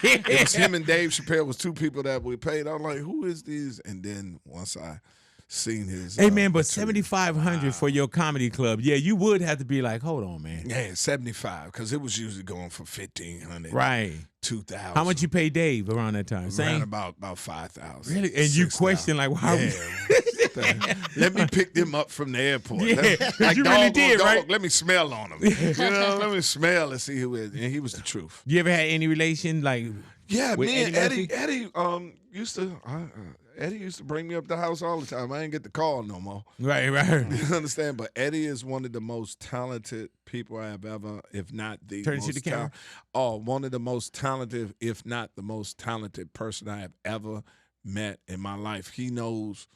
It Yeah. was him and Dave Chappelle was two people that we paid. I was like, who is these? And then once I seen his Hey, man, but material, 7,500 for your comedy club. Yeah, you would have to be like, hold on, man. yeah, 75, because it was usually going for 1,500, Right. 2,000. How much you pay Dave around that time? Around Same? about 5,000. Really? And you 6,000. question, like, why? Yeah. Let me pick them up from the airport. Yeah, Like, you really did, dog, right? let me smell on them. You know, let me smell and see who it is. And he was the truth. You ever had any relation, like, Yeah, with me and Eddie Eddie used to Eddie used to bring me up the house all the time. I ain't get the call no more. right. You understand? But Eddie is one of the most talented people I have ever, if not the Turn it to most the camera. one of the most talented, if not the most talented person I have ever met in my life. He knows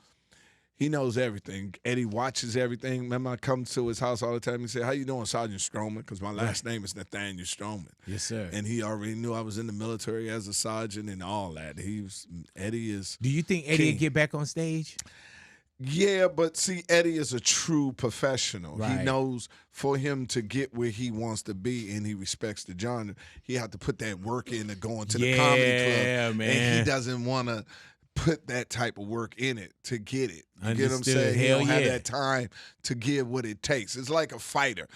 everything. Eddie watches everything. Remember, I come to his house all the time and say, "How you doing, Sergeant Stroman?" Because my last name is Nathaniel Stroman. Yes, sir. And he already knew I was in the military as a sergeant and all that. Eddie is. Do you think Eddie King. would get back on stage? Yeah, but see, Eddie is a true professional. Right. He knows for him to get where he wants to be, and he respects the genre, he had to put that work into going to the comedy club. Yeah, man. And he doesn't want to put that type of work in it to get it. You get what I'm Understood. saying? He Hell don't have yeah. that time to give what it takes. It's like a fighter.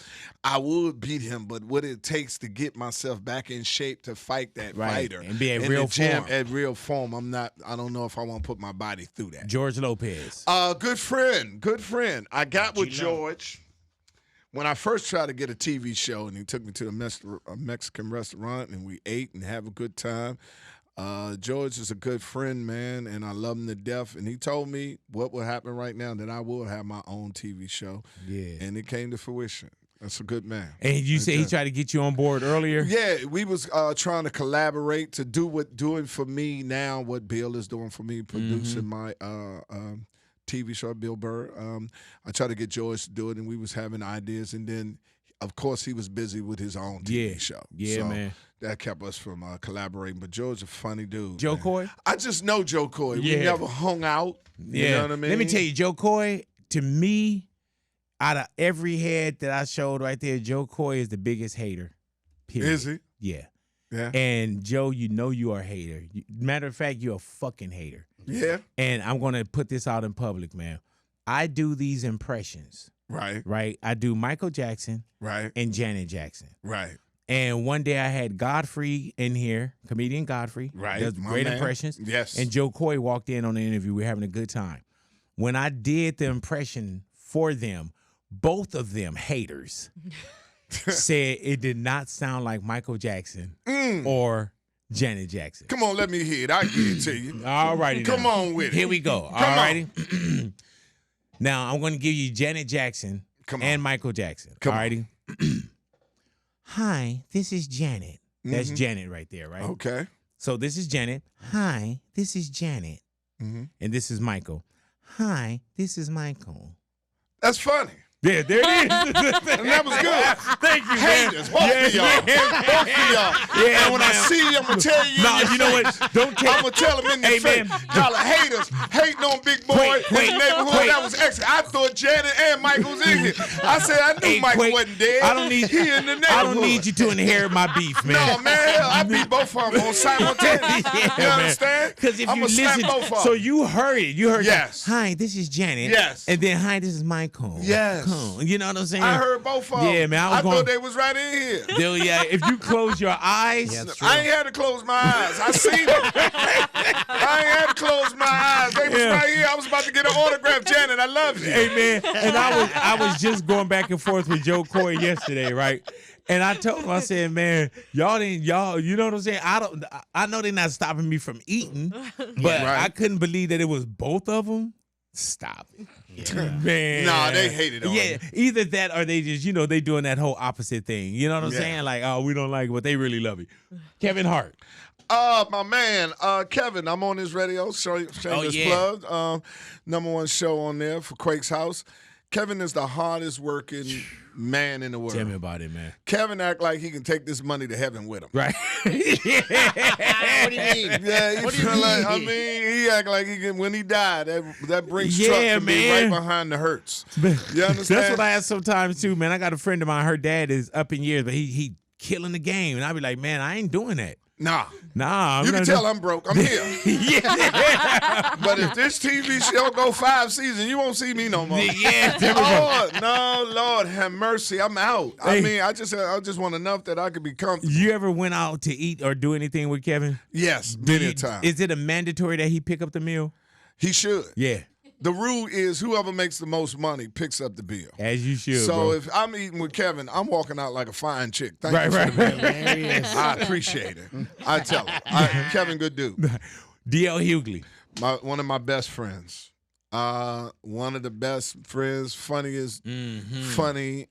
I would beat him, but what it takes to get myself back in shape to fight that Right. fighter And be at in real the gym, form. at real form, I don't know if I want to put my body through that. George Lopez. Good friend. I got with George when I first tried to get a TV show, and he took me to a Mexican restaurant, and we ate and have a good time. George is a good friend, man, and I love him to death. And he told me what will happen right now, that I will have my own TV show. Yeah. And it came to fruition. That's a good man. And you say he tried to get you on board earlier? Yeah, we was trying to collaborate to doing for me now what Bill is doing for me, producing my TV show, Bill Burr. I tried to get George to do it, and we was having ideas, and then, of course, he was busy with his own TV show. Yeah, so man. That kept us from collaborating. But George's a funny dude. Jo man. Koy? I just know Jo Koy. Yeah. We never hung out. You know what I mean? Let me tell you, Jo Koy, to me, out of every head that I showed right there, Jo Koy is the biggest hater. Period. Is he? Yeah. Yeah. And Joe, you know you are a hater. Matter of fact, you're a fucking hater. Yeah. And I'm going to put this out in public, man. I do these impressions, Right. right? I do Michael Jackson Right. and Janet Jackson. Right. And one day I had Godfrey in here, comedian Godfrey. Right. Does My great man. impressions. Yes. And Jo Koy walked in on the interview. We were having a good time. When I did the impression for them, both of them haters said it did not sound like Michael Jackson or Janet Jackson. Come on, let me hear it. I give it to you. All righty. Come on with it. Here we go. Come All righty. Now I'm going to give you Janet Jackson Come on. and Michael Jackson. Come all on. righty. Hi, this is Janet. That's Janet right there, right? Okay. So this is Janet. Hi, this is Janet. Mhm. And this is Michael. Hi, this is Michael. That's funny. Yeah, there it is. And that was good. Thank you, man. Haters, both of y'all. Both of y'all. Yeah, And when I man. see you, I'm going to tell you. No, you know what? Don't take. I'm going to tell them in Hey, the face. man. Y'all are haters. Hating on Big Boy Wait, in the neighborhood. That was excellent. I thought Janet and Michael was in here. I said, I knew Hey, Michael Quake, wasn't dead. I don't need. He in the neighborhood. I don't need you to inherit my beef, man. No, man. Hell, I beat both of them on simultaneous. You understand? Because if I'ma you slap listen, both of so them. you heard it. You heard Yes. Hi, this is Janet. Yes. And then hi, this is Michael. Yes. You know what I'm saying? I heard both of them. Yeah, man. I thought they was right in here. Dude, yeah, if you close your eyes. Yeah, that's true. I ain't had to close my eyes. I seen them. I ain't had to close my eyes. They was right here. I was about to get an autograph. Janet, I love you. Hey, man. And I was just going back and forth with Jo Koy yesterday, right? And I told him, I said, man, you know what I'm saying? I know they're not stopping me from eating, but I couldn't believe that it was both of them. Stop it. Yeah. Man. Nah, they hated on Yeah, either that or they just, they doing that whole opposite thing. You know what I'm saying? Like, oh, we don't like it, but they really love you. Kevin Hart. My man, Kevin, I'm on his radio, shameless plug. #1 show on there for Quake's House. Kevin is the hardest working man in the world. Tell me about it, man. Kevin act like he can take this money to heaven with him. Right. What do you mean? Yeah, What do you mean? I mean, he act like he can, when he died, that Brinks truck can be right behind the Hertz. You understand? That's what I ask sometimes too, man. I got a friend of mine, her dad is up in years, but he killing the game. And I be like, man, I ain't doing that. Nah. You can tell I'm broke. I'm here. But if this TV show go 5 seasons, you won't see me no more. Lord, have mercy. I'm out. I mean, I just want enough that I could be comfortable. You ever went out to eat or do anything with Kevin? Yes, many times. Is it a mandatory that he pick up the meal? He should. Yeah. The rule is whoever makes the most money picks up the bill. As you should. So bro. if I'm eating with Kevin, I'm walking out like a fine chick. Thank you. Right. There he is. I appreciate it. I tell him. Kevin, good dude. D.L. Hughley. One of my best friends. One of the best friends, funniest, funny.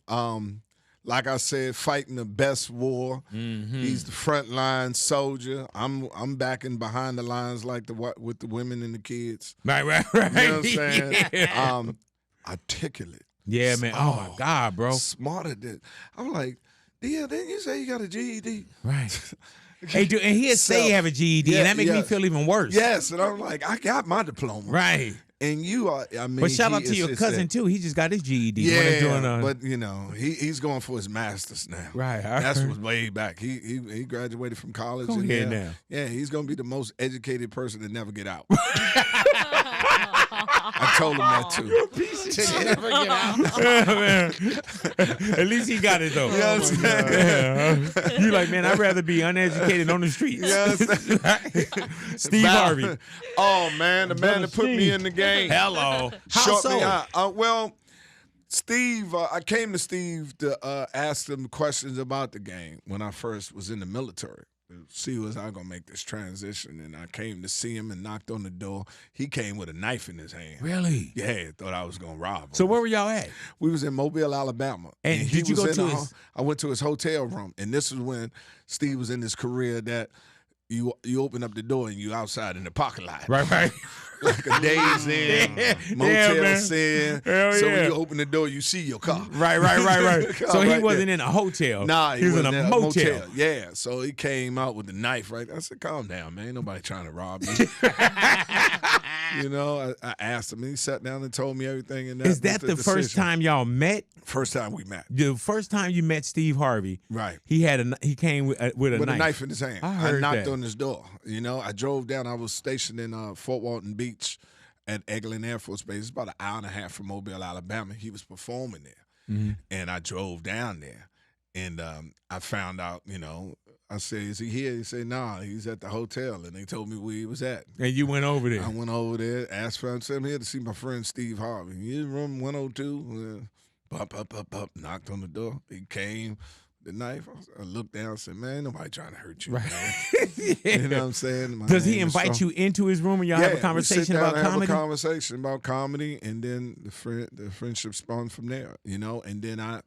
Like I said, fighting the best war. He's the frontline soldier. I'm backing behind the lines like with the women and the kids. Right. You know what I'm saying? Yeah. Articulate. Yeah, man. Oh my God, bro. Smarter than I'm like, yeah, didn't you say you got a GED? Right. Hey, dude, and he'll say you have a GED, and that makes me feel even worse. Yes, and I'm like, I got my diploma. Right. And you are, I mean, but shout out to your cousin too. He just got his GED. Yeah, but he's going for his masters now. Right, that's what's way back. He graduated from college. Go ahead now. Yeah, he's going to be the most educated person to never get out. I told him that too. You piece of shit. Never get out. Man. At least he got it though. You know what I'm saying? You like, man, I'd rather be uneducated on the streets. Steve Harvey. Oh man, the man that put me in the game. Hello. Short me out. Well, Steve, I came to Steve to ask him questions about the game when I first was in the military. See, was I gonna make this transition? And I came to see him and knocked on the door. He came with a knife in his hand. Really? Yeah, thought I was gonna rob him. So where were y'all at? We was in Mobile, Alabama. And did you go to his? I went to his hotel room, and this was when Steve was in his career that you open up the door and you outside in the parking lot. Right. Like a Days Inn, Motel 6. So when you open the door, you see your car. Right. So he wasn't in a hotel. Nah, he was in a motel. Yeah, so he came out with the knife, right? I said, calm down, man. Ain't nobody trying to rob you. I asked him, and he sat down and told me everything. And is that the first time y'all met? First time we met. The first time you met Steve Harvey. Right. He came with a with knife. A knife in his hand. I knocked on his door. I drove down. I was stationed in Fort Walton Beach at Eglin Air Force Base. It's about an hour and a half from Mobile, Alabama. He was performing there. And I drove down there. And I found out, I said, is he here? He said, nah, he's at the hotel. And they told me where he was at. And you went over there. I went over there, asked for him, said, I'm here to see my friend Steve Harvey. He's in room 102. Knocked on the door. He came, the knife. I looked down and said, man, nobody trying to hurt you. Right. You know what I'm saying? Does he invite you into his room and y'all have a conversation about comedy? Have a conversation about comedy, and then the friendship spawned from there, and then I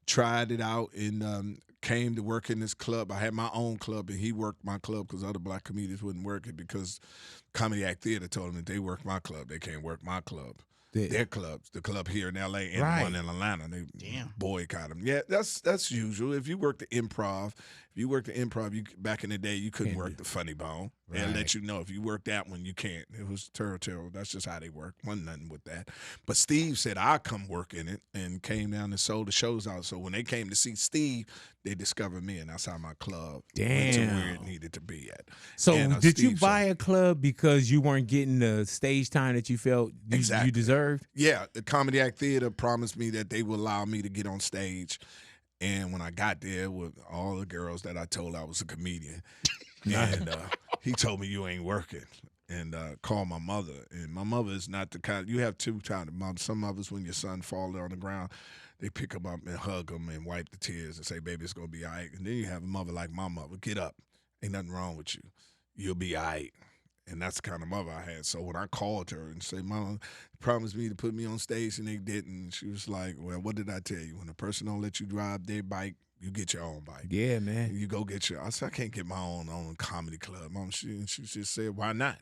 tried it out and came to work in this club. I had my own club, and he worked my club because other black comedians wouldn't work it because Comedy Act Theater told him that they work my club. They can't work my club. Their clubs, the club here in L.A. and one in Atlanta, they boycott them. Yeah, that's usual. If you work the Improv, If you worked the improv, back in the day, you couldn't work the funny bone. They'll Right. let you know if you work that one, you can't. It was terrible. That's just how they work. Wasn't nothing with that. But Steve said, I'll come work in it, and came down and sold the shows out. So when they came to see Steve, they discovered me, and that's how my club went to where it needed to be at. So And, did you Steve buy a club because you weren't getting the stage time that you felt you deserved? Yeah, the Comedy Act Theater promised me that they would allow me to get on stage. And when I got there with all the girls that I told I was a comedian, and he told me, you ain't working, and called my mother. And my mother is not the kind, you have two kinds of moms. Some mothers, when your son falls on the ground, they pick him up and hug him and wipe the tears and say, baby, it's going to be all right. And then you have a mother like my mother, get up. Ain't nothing wrong with you. You'll be all right. And that's the kind of mother I had. So when I called her and said, Mom promised me to put me on stage and they didn't, she was like, well, what did I tell you? When a person don't let you drive their bike, you get your own bike. Yeah, man. And you go get your, I said, I can't get my own comedy club. Mom, she just said, why not?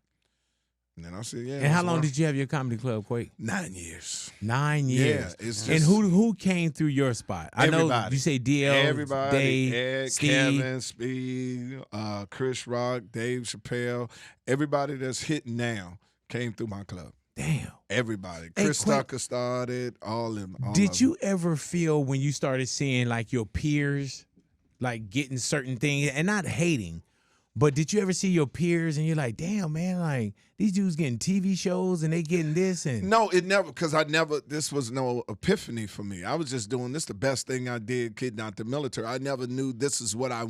And then I said, yeah. And how long did you have your comedy club, Quake? 9 years. 9 years. Yeah, it's just, and who came through your spot? I know you say DL, everybody, Dave, Ed, Steve. Kevin, Speed, Chris Rock, Dave Chappelle, everybody that's hitting now came through my club. Damn. Everybody. Hey, Chris Quake, Tucker started, all them. Did you ever feel when you started seeing like your peers like getting certain things and not hating, but did you ever see your peers and you're like, damn, man, like these dudes getting TV shows and they getting this? And No, it never, because this was no epiphany for me. I was just doing this, the best thing I did getting out the military. I never knew this is what I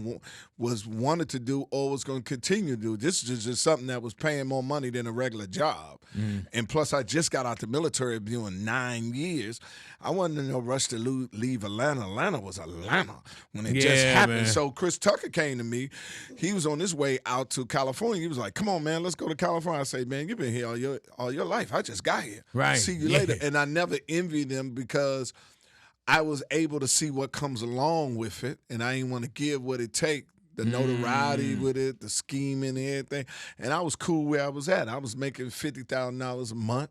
wanted to do or was going to continue to do. This is just something that was paying more money than a regular job. And plus, I just got out the military doing 9 years. I wasn't in no rush to leave Atlanta. Atlanta was Atlanta when it just happened. Man. So Chris Tucker came to me. He was on his way out to California. He was like, come on, man, let's go to California. I say, man, you've been here all your life. I just got here. Right. See you later. And I never envied them because I was able to see what comes along with it, and I didn't want to give what it take, the notoriety with it, the scheming and everything. And I was cool where I was at. I was making $50,000 a month.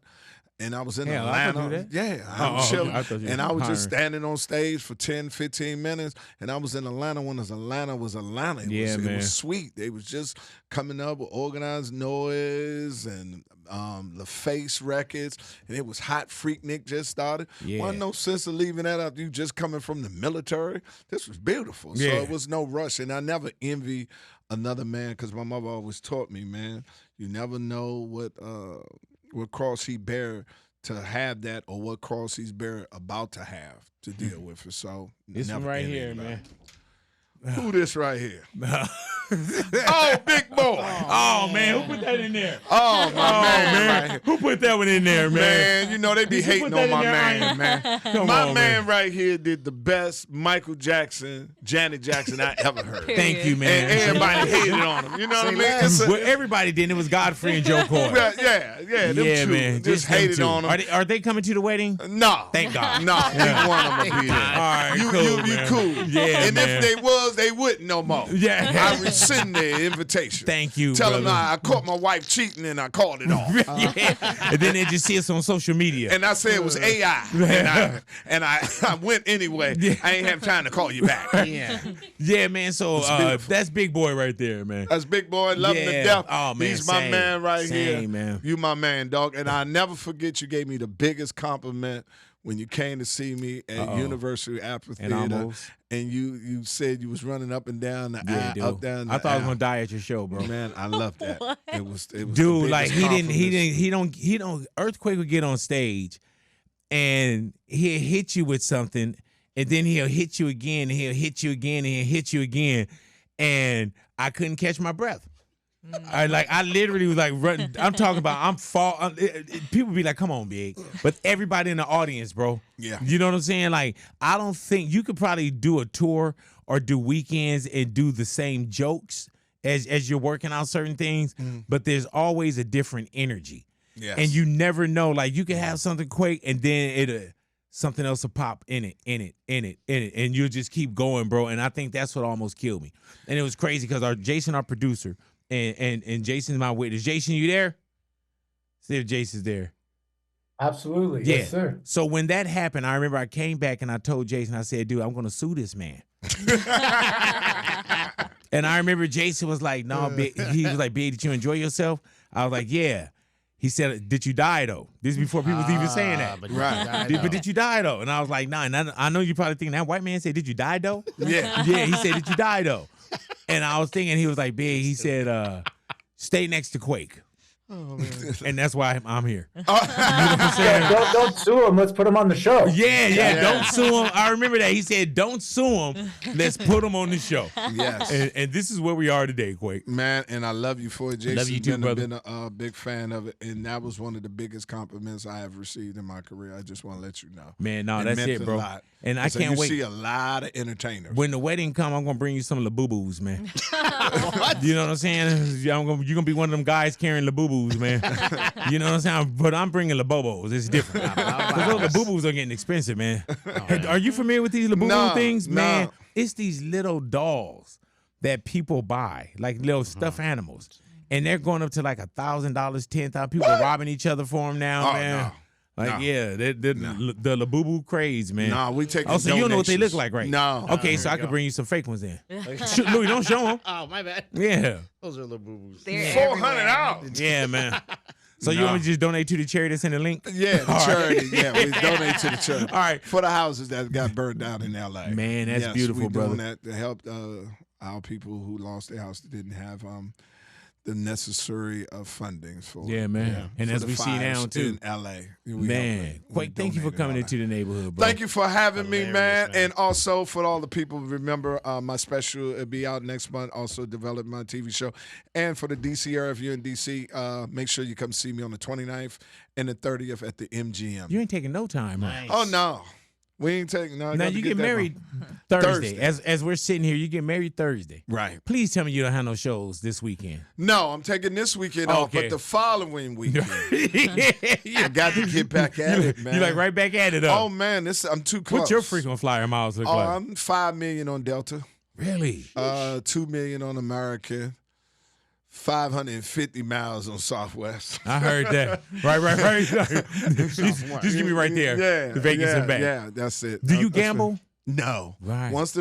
And I was in Atlanta. I was chilling. And I was just standing on stage for 10, 15 minutes. And I was in Atlanta when Atlanta was Atlanta. It was sweet. They was just coming up with Organized Noise and the Face Records. And it was Hot Freaknik just started. Wasn't no sense of leaving that out. You just coming from the military. This was beautiful. So it was no rush. And I never envy another man because my mother always taught me, man, you never know what cross he bear to have that or what cross he's bear about to have to deal with it. So this one right here, man. Who this right here? Oh, Big Boy. Oh, man, who put that in there? Oh, my man. Right here. Who put that one in there, man? Man, you know they be hating on my man, man. My man right here did the best Michael Jackson, Janet Jackson I ever heard. Thank you, man. And everybody hated on him. You know what I mean? Well, everybody did. It was Godfrey and Jo Koy. Yeah, them two. Man. Just hated on him. Are they coming to the wedding? No. Thank God. No, he want them to be there. All right, You cool. Yeah, and man. if they was, they wouldn't no more. Yeah. I rescind their invitation. Thank you, Tell brother. them I caught my wife cheating and I called it off. And then they just see us on social media. And I said it was AI. And I went anyway. I ain't have time to call you back. Yeah, man. So that's Big Boy right there, man. That's Big Boy. Love him to death. Oh, man. He's my man right here. Man. You my man, dog. And I'll never forget you gave me the biggest compliment when you came to see me at University Amphitheater. And you said you was running up and down the aisle, up down the I thought I was aisle. gonna die at your show, bro. Man, I love that. It was Dude, like he don't Earthquake would get on stage and he'll hit you with something and then he'll hit you again and he'll hit you again and he'll hit you again. And I couldn't catch my breath. I literally was like running. I'm talking about people be like, come on, Big. But everybody in the audience, bro. Yeah. You know what I'm saying? Like, I don't think you could probably do a tour or do weekends and do the same jokes as you're working out certain things, but there's always a different energy. Yes. And you never know. Like, you can have something quick and then something else will pop in it, and you'll just keep going, bro. And I think that's what almost killed me. And it was crazy because Jason, our producer, and Jason's my witness. Jason, you there? See if Jason's there. Absolutely. Yeah. Yes, sir. So when that happened, I remember I came back and I told Jason, I said, dude, I'm going to sue this man. And I remember Jason was like, no, Big. He was like, Big, did you enjoy yourself? I was like, yeah. He said, did you die, though? This is before people was even saying that. But But did you die, though? And I was like, nah. And I know you're probably thinking, that white man said, did you die, though? Yeah. Yeah, he said, did you die, though? And I was thinking, he was like, Big, he said, stay next to Quake. Oh, man. And that's why I'm here. You know what I'm saying? Don't sue him. Let's put him on the show. Yeah. Don't sue him. I remember that. He said, don't sue him. Let's put him on the show. Yes. And this is where we are today, Quake. Man, and I love you for it, Jason. Love you too, brother. Been a big fan of it, and that was one of the biggest compliments I have received in my career. I just want to let you know. Man, no, It that's meant it, a bro. lot. And I can't wait. You see a lot of entertainers. When the wedding come, I'm gonna bring you some of the boo-boos, man. You know what I'm saying? You're gonna be one of them guys carrying the boo-boos, man. You know what I'm saying? But I'm bringing the bobos. It's different. Because the boo-boos are getting expensive, man. Are you familiar with these boo-boo things, man? No. It's these little dolls that people buy, like little stuffed animals, and they're going up to like $1,000, $10,000. People are robbing each other for them now, man. No. Like, yeah, the Labubu craze, man. No, we take. Oh, so you don't know what they look like, right? No. Okay, so I could bring you some fake ones then. Louis, don't show them. Oh, my bad. Yeah. Those are little boo-boos. $400. Yeah, man. So you want me to just donate to the charity that's in the link? Yeah, the charity. Yeah, we donate to the charity. All right. For the houses that got burned down in L.A. Man, that's beautiful, we're brother. doing that to help our people who lost their house that didn't have the necessary fundings for. Yeah, man. And for as the we see fires now, too. in L.A. Man, Quake, thank you for coming into the neighborhood, bro. Thank you for having me, man. man. And also for all the people, remember my special will be out next month. Also develop my TV show. And for the DC area, if you're in DC, make sure you come see me on the 29th and the 30th at the MGM. You ain't taking no time, right? Nice. Oh, no. We ain't taking no. Now you get married Thursday. As we're sitting here, you get married Thursday. Right. Please tell me you don't have no shows this weekend. No, I'm taking this weekend off, Okay. but the following weekend, Yeah. I got to get back at it, man. You like right back at it, Oh though. man, I'm too close. What's your frequent flyer miles look Oh, like? I'm 5 million on Delta, Really? 2 million on American, 550 miles on Southwest. I heard that. Right. just give me right there. Yeah, The Vegas yeah, and back. Yeah, that's it. Do you That's gamble? it. No. Right. Once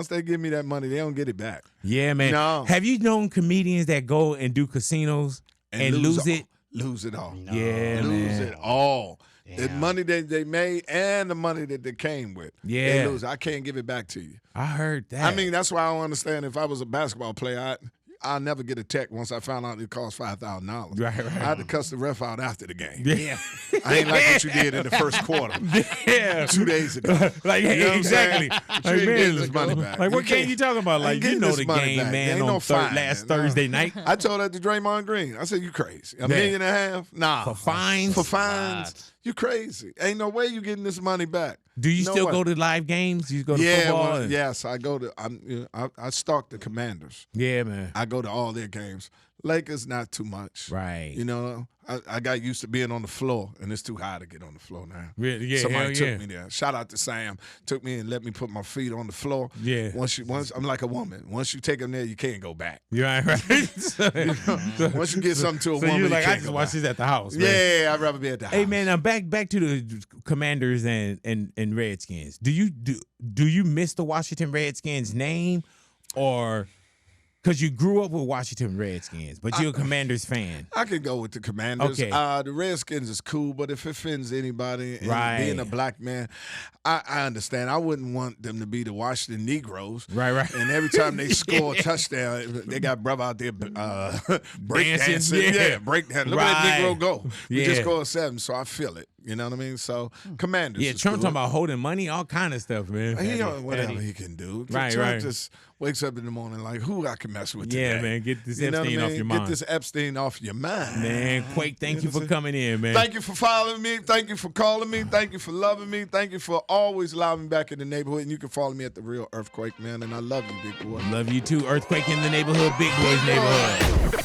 they give me that money, they don't get it back. Yeah, man. No. Have you known comedians that go and do casinos and lose it? Lose it all. Yeah, Lose man. it all. The Yeah. money that they made and the money that they came with. Yeah. They lose. I can't give it back to you. I heard that. I mean, that's why I don't understand. If I was a basketball player, I'll never get a check once I found out it cost $5,000. Right. I had to cuss the ref out after the game. Yeah. I ain't like what you did in the first quarter. Yeah. 2 days ago. Like, You know what I'm exactly. saying? Like, You ain't man, getting this money back. like, what You game can't- you talking about? I Like, ain't you getting know this the money game, back. man, Ain't on no fine, last man. Thursday night. I told that to Draymond Green. I said, you crazy. $1.5 million? Nah. For fines? For fines? You crazy. Ain't no way you getting this money back. Do you No still way. go to live games? You go to Yeah, football? well, and- yes, I go to. I stalk the Commanders. Yeah, man. I go to all their games. Lakers not too much. Right. You know, I got used to being on the floor, and it's too high to get on the floor now. Really? Yeah, Somebody hell took yeah. me there. Shout out to Sam. Took me and let me put my feet on the floor. Yeah. Once I'm like a woman. Once you take them there, you can't go back. You right? Once you get something to a So woman, you're like, you I can't just go watch back. this at the house. Man. Yeah, I'd rather be at the house. Hey man, now back to the Commanders and Redskins. Do you miss the Washington Redskins name, or because you grew up with Washington Redskins, but you're a Commanders fan? I could go with the Commanders. Okay. The Redskins is cool, but if it offends anybody, and Right. being a black man, I understand. I wouldn't want them to be the Washington Negroes. Right. And every time they score a touchdown, they got brother out there breakdancing. yeah. Breakdancing. Look at that Right. Negro go. We just Yeah. scored 7, so I feel it. You know what I mean? So Commanders. Yeah, is Trump cool. talking about holding money, all kind of stuff, man. Whatever he can do. Right, Trump right. just wakes up in the morning like, who I can mess with Yeah, today? man, get this You know what I Epstein off mean? your Get mind. this Epstein off your mind. Man, Quake, thank you for coming in, man. Thank you for following me. Thank you for calling me. Thank you for loving me. Thank you for always allowing me back in the neighborhood. And you can follow me at The Real Earthquake, man. And I love you, big boy. Love you too. Earthquake in the neighborhood, Big Boy's neighborhood.